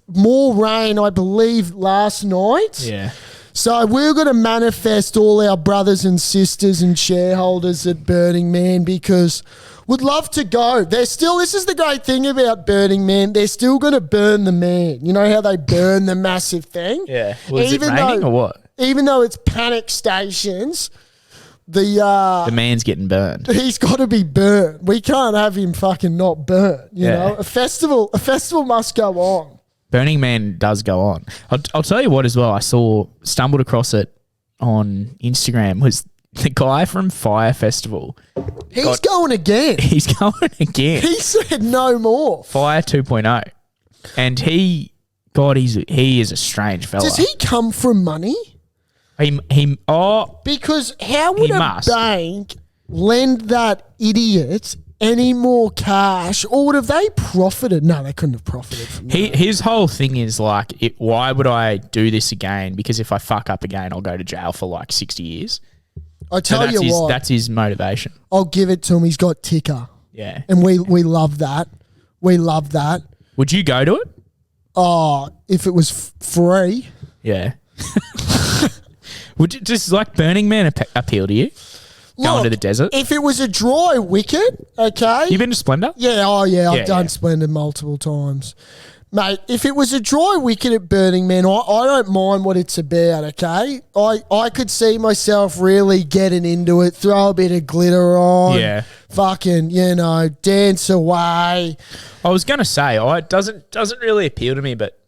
more rain, I believe, last night. Yeah. So we're going to manifest all our brothers and sisters and shareholders at Burning Man because would love to go. They're still, this is the great thing about Burning Man, they're still going to burn the man. You know how they burn the massive thing? Yeah. Was it raining or what? Even though it's panic stations, the man's getting burned. he's got to be burnt. We can't have him fucking not burnt. You know, a festival must go on. Burning Man does go on. I'll tell you what as well. I stumbled across it on Instagram. Was the guy from Fire Festival? He's going again. He's going again. He said no more. Fire 2.0, and he is a strange fella. Does he come from money? Because how would He a must. bank lend that idiot any more cash, or would have they profited? No, they couldn't have profited from that. His whole thing is like, why would I do this again? Because if I fuck up again, I'll go to jail for like 60 years. I tell you what, that's his motivation. I'll give it to him. He's got ticker. Yeah. And we love that. We love that. Would you go to it? Oh, if it was free. Yeah. Would you, just like Burning Man appeal to you? going to the desert. If it was a dry wicket, okay. You been to Splendor? Yeah, oh yeah, I've done yeah. Splendid multiple times. Mate, if it was a dry wicket at Burning Man, I don't mind what it's about, okay? I could see myself really getting into it, throw a bit of glitter on, Yeah. fucking, dance away. I was going to say, it doesn't really appeal to me, but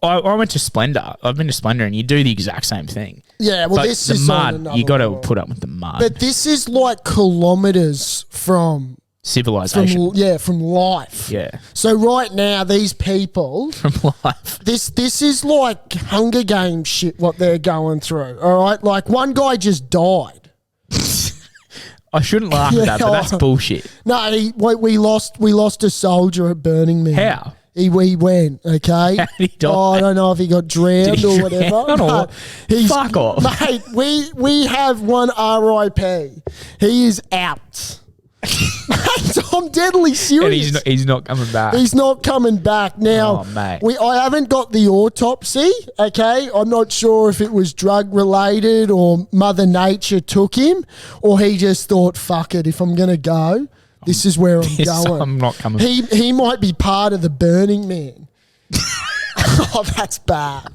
I went to Splendor. I've been to Splendor, and you do the exact same thing. Yeah, well, But this the is on mud, another you got to level. put up with the mud. But this is like kilometres from Civilization. from life. Yeah. So right now, these people, From life. this is like Hunger Games shit. What they're going through. All right, like one guy just died. I shouldn't laugh at that, but that's bullshit. No, we lost a soldier at Burning Man. How? He went, okay? How did he die? Oh, I don't know if he got drowned Did he or whatever. drown or but what? Fuck off. Mate, we have one RIP. He is out. Mate, I'm deadly serious. And he's not coming back. He's not coming back now. Oh, mate. I haven't got the autopsy. Okay, I'm not sure if it was drug related or Mother Nature took him, or he just thought, "Fuck it, if I'm gonna go, this is where I'm going." I'm not coming. He might be part of the Burning Man. Oh, that's bad.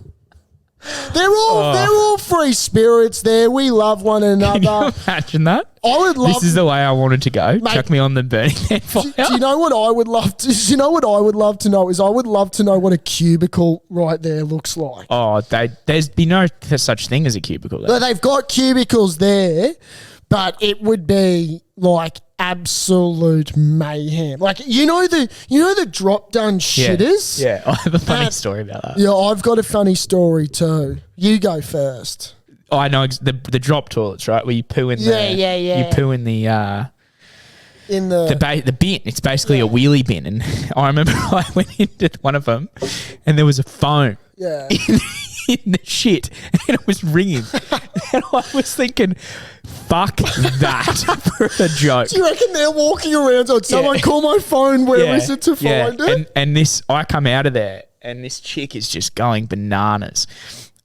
They're all free spirits there. We love one Can you another. imagine that? I would love. This is the way I wanted to go. Mate, Chuck me on the Burning Man fire. Do you know what I would love to? Do you know what I would love to know is I would love to know what a cubicle right there looks like. Oh, there's be no such thing as a cubicle. Though. But they've got cubicles there, but it would be like absolute mayhem. Like you know the drop done shitters. Yeah, I have a funny story about that. Yeah, I've got a funny story too. You go first. Oh, I know the drop toilets, right? Where you poo in Yeah. You poo in the In the bin. It's basically a wheelie bin, and I remember I went into one of them, and there was a phone. yeah. In the shit, and it was ringing, and I was thinking, "Fuck that for a joke." Do you reckon they're walking around? So someone call my phone. Where is it to find it? And this, I come out of there, and this chick is just going bananas,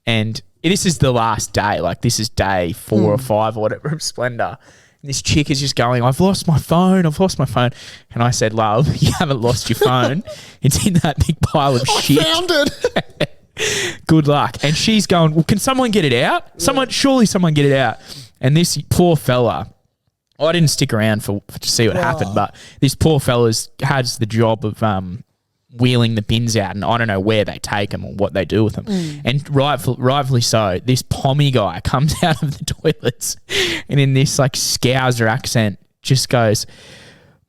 and this is the last day. Like this is day 4 or 5 or whatever of Splendor. And this chick is just going, I've lost my phone. And I said, love, you haven't lost your phone. It's in that big pile of shit. I found it. Good luck. And she's going, well, can someone get it out? Surely someone get it out. And this poor fella, I didn't stick around to see what happened, but this poor fella has the job of wheeling the bins out, and I don't know where they take them or what they do with them. And rightfully so, this pommy guy comes out of the toilets and in this like Scouser accent just goes,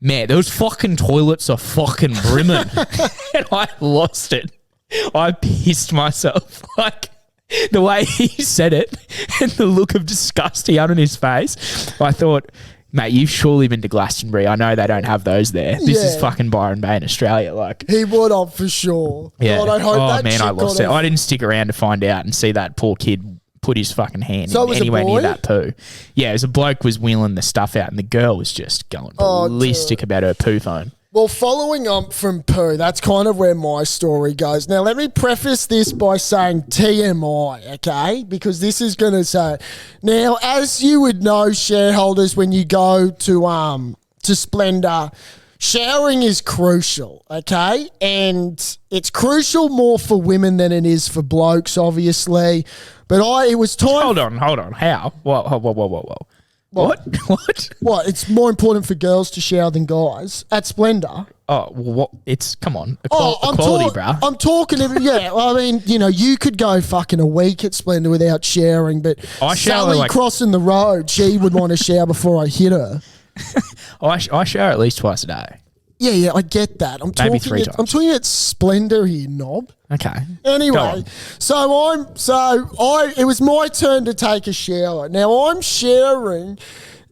man, those fucking toilets are fucking brimming. And I lost it. I pissed myself. Like the way he said it and the look of disgust he had on his face, I thought, mate, you've surely been to Glastonbury. I know they don't have those there. This is fucking Byron Bay in Australia. Like He would have for sure. yeah. God, I hope that man, chick I lost got it. I didn't stick around to find out and see that poor kid put his fucking hand So it was a anywhere boy? near that poo. Yeah, it was a bloke was wheeling the stuff out, and the girl was just going ballistic about her poo phone. Well, following on from poo, that's kind of where my story goes. Now, let me preface this by saying TMI, okay? Because this is going to say... Now, as you would know, shareholders, when you go to Splendor, showering is crucial, okay? And it's crucial more for women than it is for blokes, obviously. But it was time... Hold on. How? Whoa. What? What? It's more important for girls to shower than guys at Splendor. Oh, well, what? It's, come on. Equality, bruh. I'm talking, yeah. I mean, you could go fucking a week at Splendor without showering, but I shower Sally like- crossing the road, she would want to shower before I hit her. I shower at least twice a day. Yeah, I get that. Maybe 3 times. I'm talking about Splendor here, knob. Okay. Anyway, it was my turn to take a shower. Now I'm showering,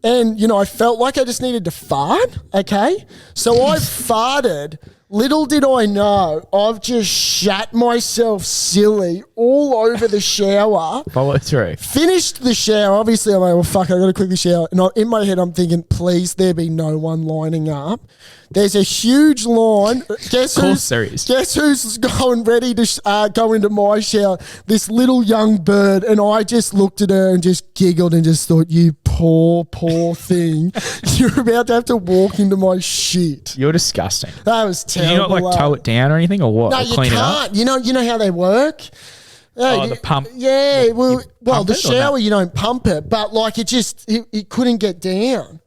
and I felt like I just needed to fart. Okay, so I farted. Little did I know, I've just shat myself silly all over the shower. Follow through. Finished the shower. Obviously, I'm like, well, fuck, I got to quickly shower. And in my head, I'm thinking, please, there be no one lining up. There's a huge line. Guess who's going ready to go into my shower? This little young bird. And I just looked at her and just giggled and just thought, you poor thing. You're about to have to walk into my shit. You're disgusting. That was Did terrible. you not like tow it down or anything, or what? No, Or you clean it up? can't. You know how they work? Oh, the pump. Yeah, well, pump the it or no? shower, you don't pump it, but like it couldn't get down.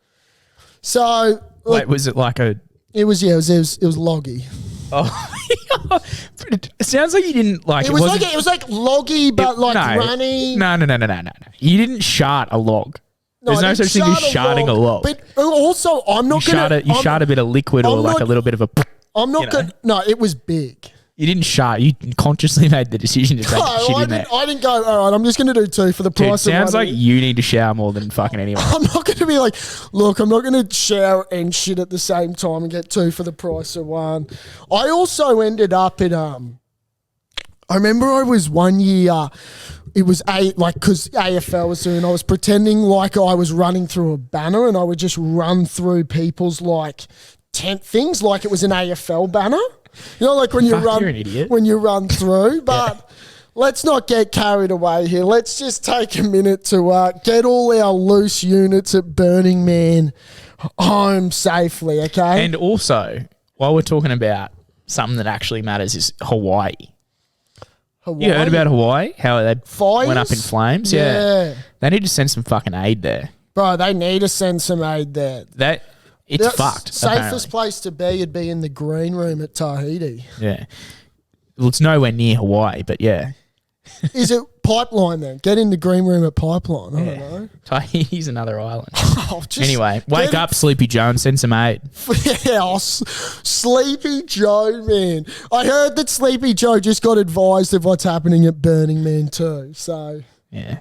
So Wait, was it like a? it was loggy. Oh, it sounds like you didn't like. It was like loggy, but runny. No. You didn't shart a log. There's no I such didn't thing as shart sharting a log. But also, I'm not going to. You shart a bit of liquid or I'm like not- a little bit of a. I'm not going to. No, it was big. You didn't shart. You consciously made the decision to take shit in there. I didn't go, all right, I'm just going to do 2 for the Dude, price of sounds one. like you need to shower more than fucking anyone. I'm not going to be like, look, I'm not going to shower and shit at the same time and get 2 for the price of 1. I also ended up at, I remember I was one year, it was because AFL was doing, I was pretending like I was running through a banner and I would just run through people's like tent things like it was an AFL banner. You know, like when you Fuck, you're an idiot. through, but let's not get carried away here. Let's just take a minute to get all our loose units at Burning Man home safely, okay? And also, while we're talking about something that actually matters, is Hawaii. Hawaii. You heard about Hawaii? How they Fires? went up in flames? Yeah. They need to send some fucking aid there. Bro, they need to send some aid there. It's The fucked. Safest apparently. place to be would be in the green room at Tahiti. Yeah. Well, it's nowhere near Hawaii, but yeah. Is it Pipeline then? Get in the green room at Pipeline. I don't know. Tahiti's another island. Oh, just Anyway, wake get up, Sleepy Joe, and send some aid. Yeah, Sleepy Joe, man. I heard that Sleepy Joe just got advised of what's happening at Burning Man too. So Yeah.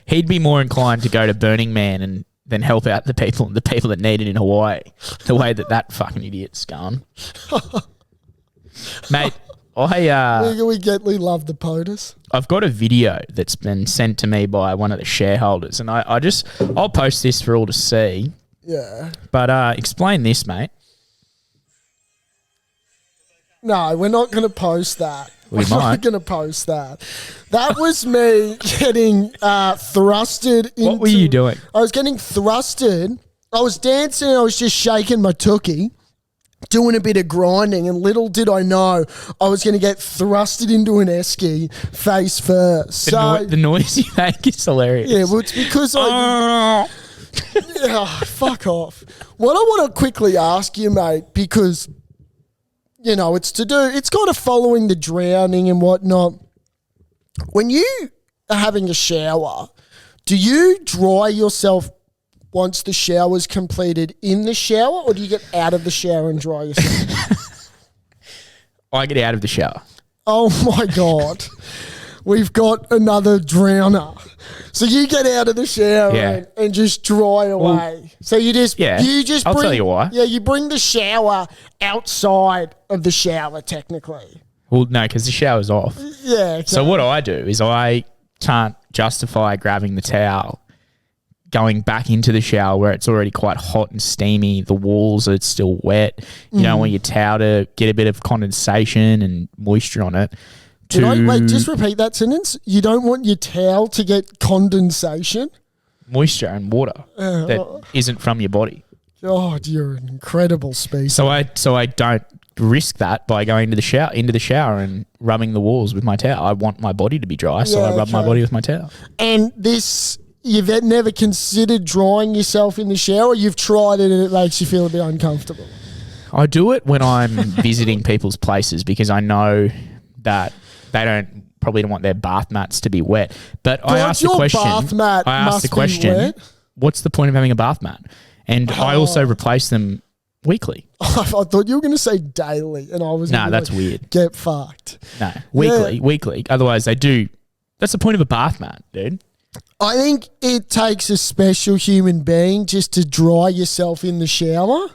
He'd be more inclined to go to Burning Man and then help out the people that need it in Hawaii. The way that fucking idiot's gone. Mate, we love the POTUS. I've got a video that's been sent to me by one of the shareholders, and I'll post this for all to see. Yeah. But explain this, mate. No, we're not going to post that. We We're might. not going to post that. That was me getting thrusted into... What were you doing? I was getting thrusted. I was dancing and I was just shaking my tookie, doing a bit of grinding, and little did I know I was going to get thrusted into an esky face first. The noise you make is hilarious. Yeah, well, it's because I... Yeah, fuck off. What I want to quickly ask you, mate, because... You know, it's kind of following the drowning and whatnot. When you are having a shower, do you dry yourself once the shower's completed in the shower, or do you get out of the shower and dry yourself? I get out of the shower. Oh my God. We've got another drowner. So you get out of the shower and just dry away. So you just I'll tell you why. Yeah, you bring the shower outside of the shower technically. Well, no, because the shower's off. Yeah. Okay. So what I do is I can't justify grabbing the towel, going back into the shower where it's already quite hot and steamy. The walls are still wet. You don't want your towel to get a bit of condensation and moisture on it. Wait, just repeat that sentence. You don't want your towel to get condensation? Moisture and water that isn't from your body. God, you're an incredible species. So I don't risk that by going into the shower and rubbing the walls with my towel. I want my body to be dry, so I rub my body with my towel. And you've never considered drying yourself in the shower? You've tried it and it makes you feel a bit uncomfortable? I do it when I'm visiting people's places because I know that they probably don't want their bath mats to be wet. But I asked the question. Bath mat must be wet. What's the point of having a bath mat? And I also replace them weekly. I thought you were going to say daily, and I was that's weird. Get fucked. No, weekly. Otherwise, they do. That's the point of a bath mat, dude. I think it takes a special human being just to dry yourself in the shower,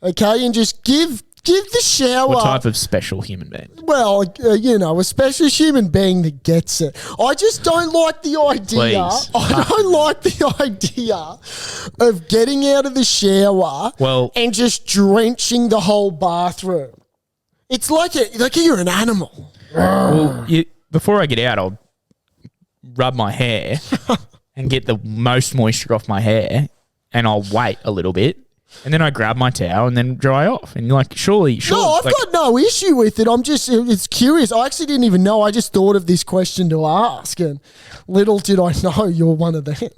okay, and just give the shower. What type of special human being? Well, a special human being that gets it. I just don't like the idea. Please. I don't like the idea of getting out of the shower and just drenching the whole bathroom. It's like you're an animal. Well, before I get out, I'll rub my hair and get the most moisture off my hair, and I'll wait a little bit, and then I grab my towel and then dry off. And you're like, surely. No, I've got no issue with it. It's curious. I actually didn't even know. I just thought of this question to ask, and little did I know you're one of them.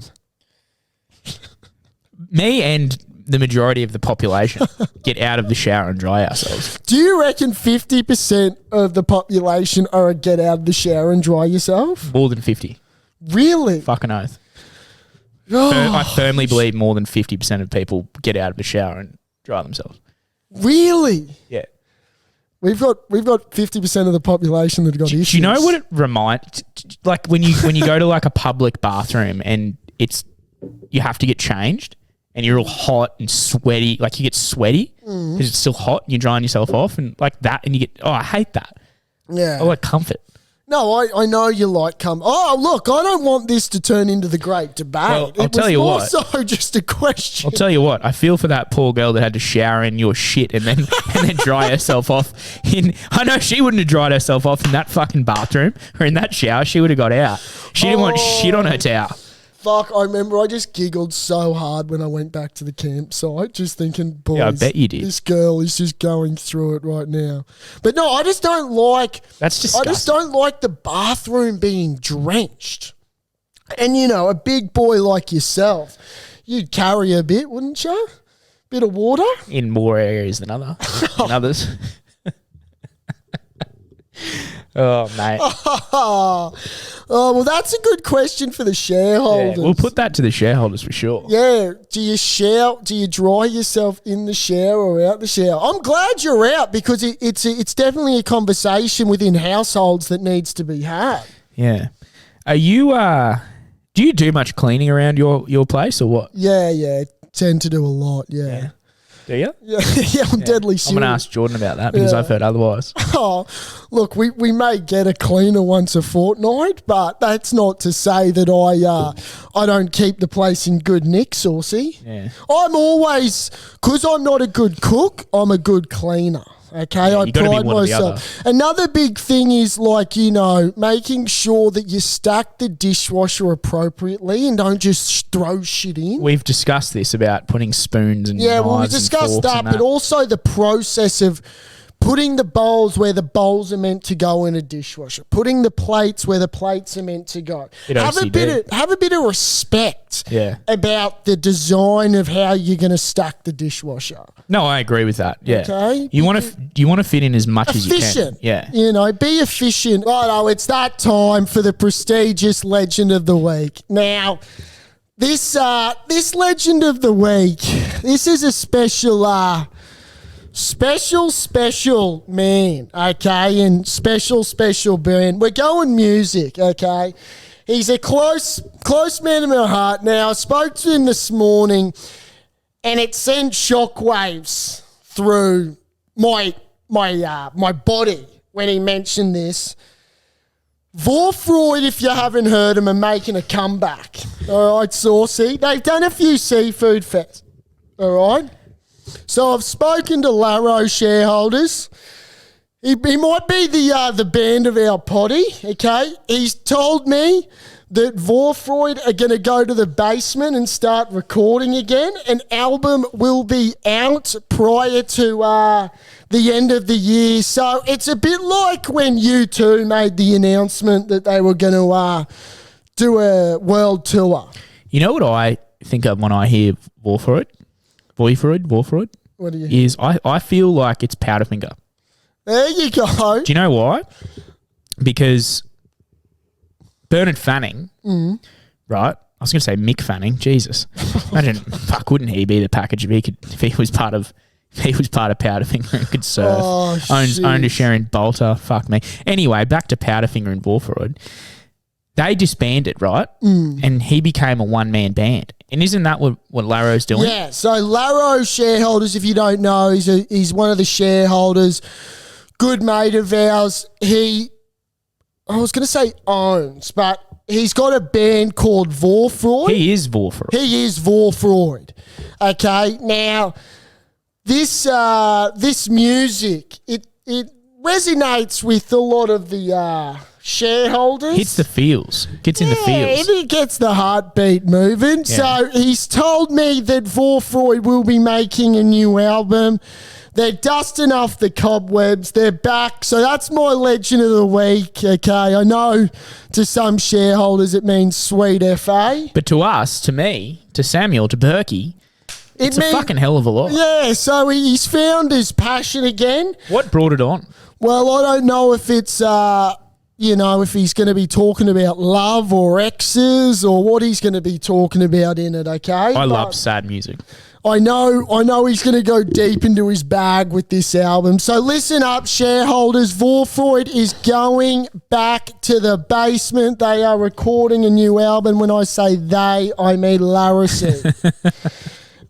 Me and the majority of the population get out of the shower and dry ourselves. Do you reckon 50% of the population are a get out of the shower and dry yourself? More than 50. Really? Fucking oath. Oh, I firmly believe more than 50% of people get out of the shower and dry themselves. really? Yeah. We've got 50% of the population that have got issues. Do you know what it reminds? Like when you go to like a public bathroom and you have to get changed and you're all hot and sweaty, like you get sweaty because it's still hot and you're drying yourself off and like that, and you get I hate that. Yeah. I like comfort. No, I know you like Oh, look, I don't want this to turn into the great debate. Well, I'll tell you what. Also, just a question. I'll tell you what, I feel for that poor girl that had to shower in your shit and then dry herself off. I know she wouldn't have dried herself off in that fucking bathroom or in that shower. She would have got out. She didn't want shit on her towel. Fuck, I remember I just giggled so hard when I went back to the campsite, just thinking, boys, Yeah, I bet you did. This girl is just going through it right now. But no, I just don't like... That's disgusting. I just don't like the bathroom being drenched. And, you know, a big boy like yourself, you'd carry a bit, wouldn't you? Bit of water? In more areas than others. Oh, mate. Oh, well, that's a good question for the shareholders. Yeah, we'll put that to the shareholders for sure. Yeah. Do you dry yourself in the shower or out the shower? I'm glad you're out because it's definitely a conversation within households that needs to be had. Yeah. Are you do you do much cleaning around your place or what? Yeah. Tend to do a lot, yeah. Do you? Yeah, I'm deadly serious. I'm going to ask Jordan about that because I've heard otherwise. Oh, look, we may get a cleaner once a fortnight, but that's not to say that I don't keep the place in good nick, Saucy. Yeah. I'm always, because I'm not a good cook, I'm a good cleaner. Okay, Yeah, I you gotta be pride one or the myself. Another big thing is making sure that you stack the dishwasher appropriately and don't just throw shit in. We've discussed this about putting spoons and Yeah, well, we knives and discussed forks that, and but also the process of putting the bowls where the bowls are meant to go in a dishwasher, putting the plates where the plates are meant to go. Have a bit of respect about the design of how you're going to stack the dishwasher. No, I agree with that. Yeah. Okay. You want to fit in as much as you can. Efficient. Yeah. You know, be efficient. Righto, it's that time for the prestigious Legend of the Week. Now, this Legend of the Week, this is a special man, okay, and special band. We're going music, okay. He's a close man of my heart. Now, I spoke to him this morning, and it sent shockwaves through my body when he mentioned this. Vorfreud, if you haven't heard them, are making a comeback. All right, Saucy. They've done a few seafood fests. All right. So I've spoken to Laro shareholders. He might be the band of our potty, okay? He's told me that Vorfreud are going to go to the basement and start recording again. An album will be out prior to the end of the year. So it's a bit like when U2 made the announcement that they were going to do a world tour. You know what I think of when I hear Vorfreud? Vorfreud? What do you is I feel like it's Powderfinger. There you go. Do you know why? Because Bernard Fanning, right? I was going to say Mick Fanning. Jesus, imagine, wouldn't he be the package if he was part of Powderfinger and could surf? Owned a share in Bolter. Fuck me. Anyway, back to Powderfinger and Vorfreud. They disbanded, right? And he became a one-man band. And isn't that what Laro's doing? Yeah, so Laro shareholders, if you don't know, he's one of the shareholders, good mate of ours. I was going to say owns, but he's got a band called Vorfreud. He is Vorfreud. Okay, now, this music, it resonates with a lot of the shareholders. Hits the feels. Gets in the feels. And he gets the heartbeat moving. Yeah. So he's told me that Vorfreud will be making a new album. They're dusting off the cobwebs. They're back. So that's my legend of the week. Okay, I know to some shareholders it means sweet FA. But to us, to me, to Samuel, to Berkey, it's a fucking hell of a lot. Yeah, so he's found his passion again. What brought it on? Well, I don't know if it's, if he's going to be talking about love or exes or what he's going to be talking about in it, okay? I love sad music. I know he's going to go deep into his bag with this album. So listen up, shareholders. Vorfreud is going back to the basement. They are recording a new album. When I say they, I mean Larison.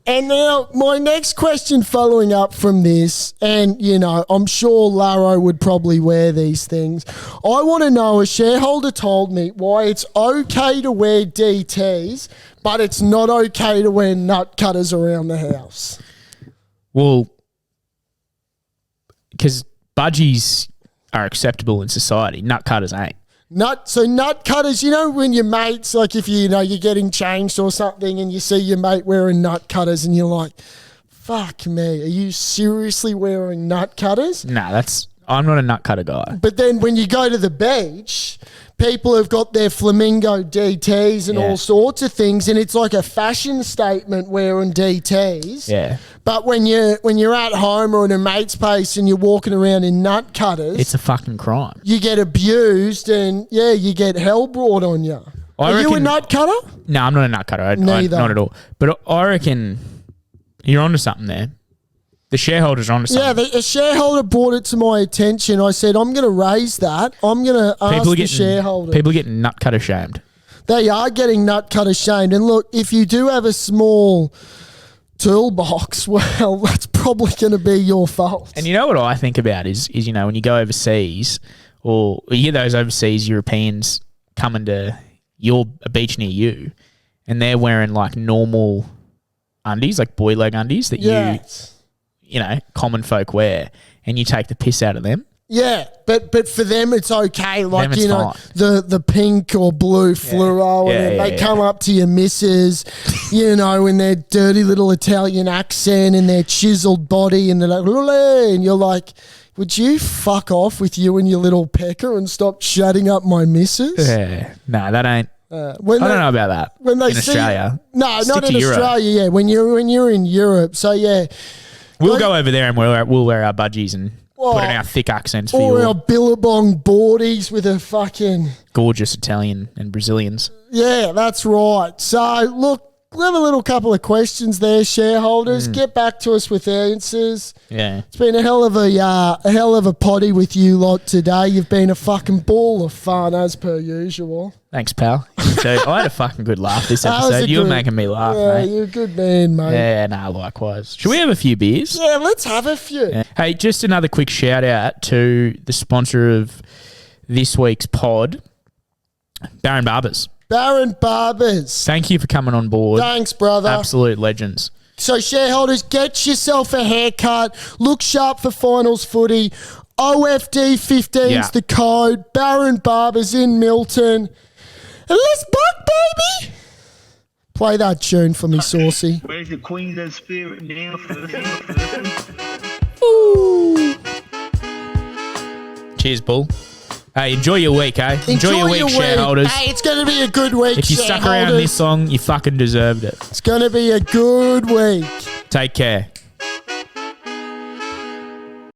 And now my next question following up from this, and, I'm sure Laro would probably wear these things. I want to know, a shareholder told me why it's okay to wear DTs, but it's not okay to wear nut cutters around the house. Well, because budgies are acceptable in society. Nut cutters ain't. Nut cutters, when your mates, like if you're getting changed or something and you see your mate wearing nut cutters and you're like, fuck me, are you seriously wearing nut cutters? Nah, I'm not a nut cutter guy. But then when you go to the beach, people have got their flamingo DTs and all sorts of things, and it's like a fashion statement wearing DTs. Yeah. But when you're at home or in a mate's place and you're walking around in nut cutters, It's a fucking crime. you get abused and you get hell brought on you. Are you a nut cutter? No, I'm not a nut cutter. Neither. Not at all. But I reckon you're onto something there. The shareholders are onto something. Yeah, a shareholder brought it to my attention. I said, I'm going to raise that. I'm going to ask the shareholder. People are getting nut cutter shamed. They are getting nut cutter shamed. And look, if you do have a small toolbox, well, that's probably going to be your fault. And you know what I think about is when you go overseas or you hear those overseas Europeans coming to a beach near you and they're wearing like normal undies, like boy leg undies that common folk wear, and you take the piss out of them. Yeah, but for them it's okay. Like, it's fine. the pink or blue fluoro, and they come up to your missus, in their dirty little Italian accent and their chiseled body, and they're like, "Lule," and you're like, would you fuck off with you and your little pecker and stop shutting up my missus? Yeah, no, that ain't. I don't know about that. When they in Australia, no, stick not in to Europe. Australia. Yeah, when you're in Europe, so yeah. We'll go over there and we'll wear our budgies and put in our thick accents for or you. our Billabong boardies with a fucking gorgeous Italian and Brazilians. Yeah, that's right. So look, we have a little couple of questions there, shareholders. Get back to us with answers. Yeah, it's been a hell of a potty with you lot today. You've been a fucking ball of fun as per usual. Thanks, pal. So I had a fucking good laugh this episode. You were making me laugh, mate. You're a good man, mate. Yeah, no, likewise. Should we have a few beers? Yeah, let's have a few. Yeah. Hey, just another quick shout out to the sponsor of this week's pod, Baron Barbers. Baron Barbers. Thank you for coming on board. Thanks, brother. Absolute legends. So, shareholders, get yourself a haircut. Look sharp for finals footy. OFD 15 is the code. Baron Barbers in Milton. And let's buck, baby. Play that tune for me, Saucy. Where's the Queen's of Spirit now? Ooh. Cheers, Bull. Hey, enjoy your week, eh? Enjoy your week, shareholders. Hey, it's going to be a good week, if you stuck around this song, you fucking deserved it. It's going to be a good week. Take care.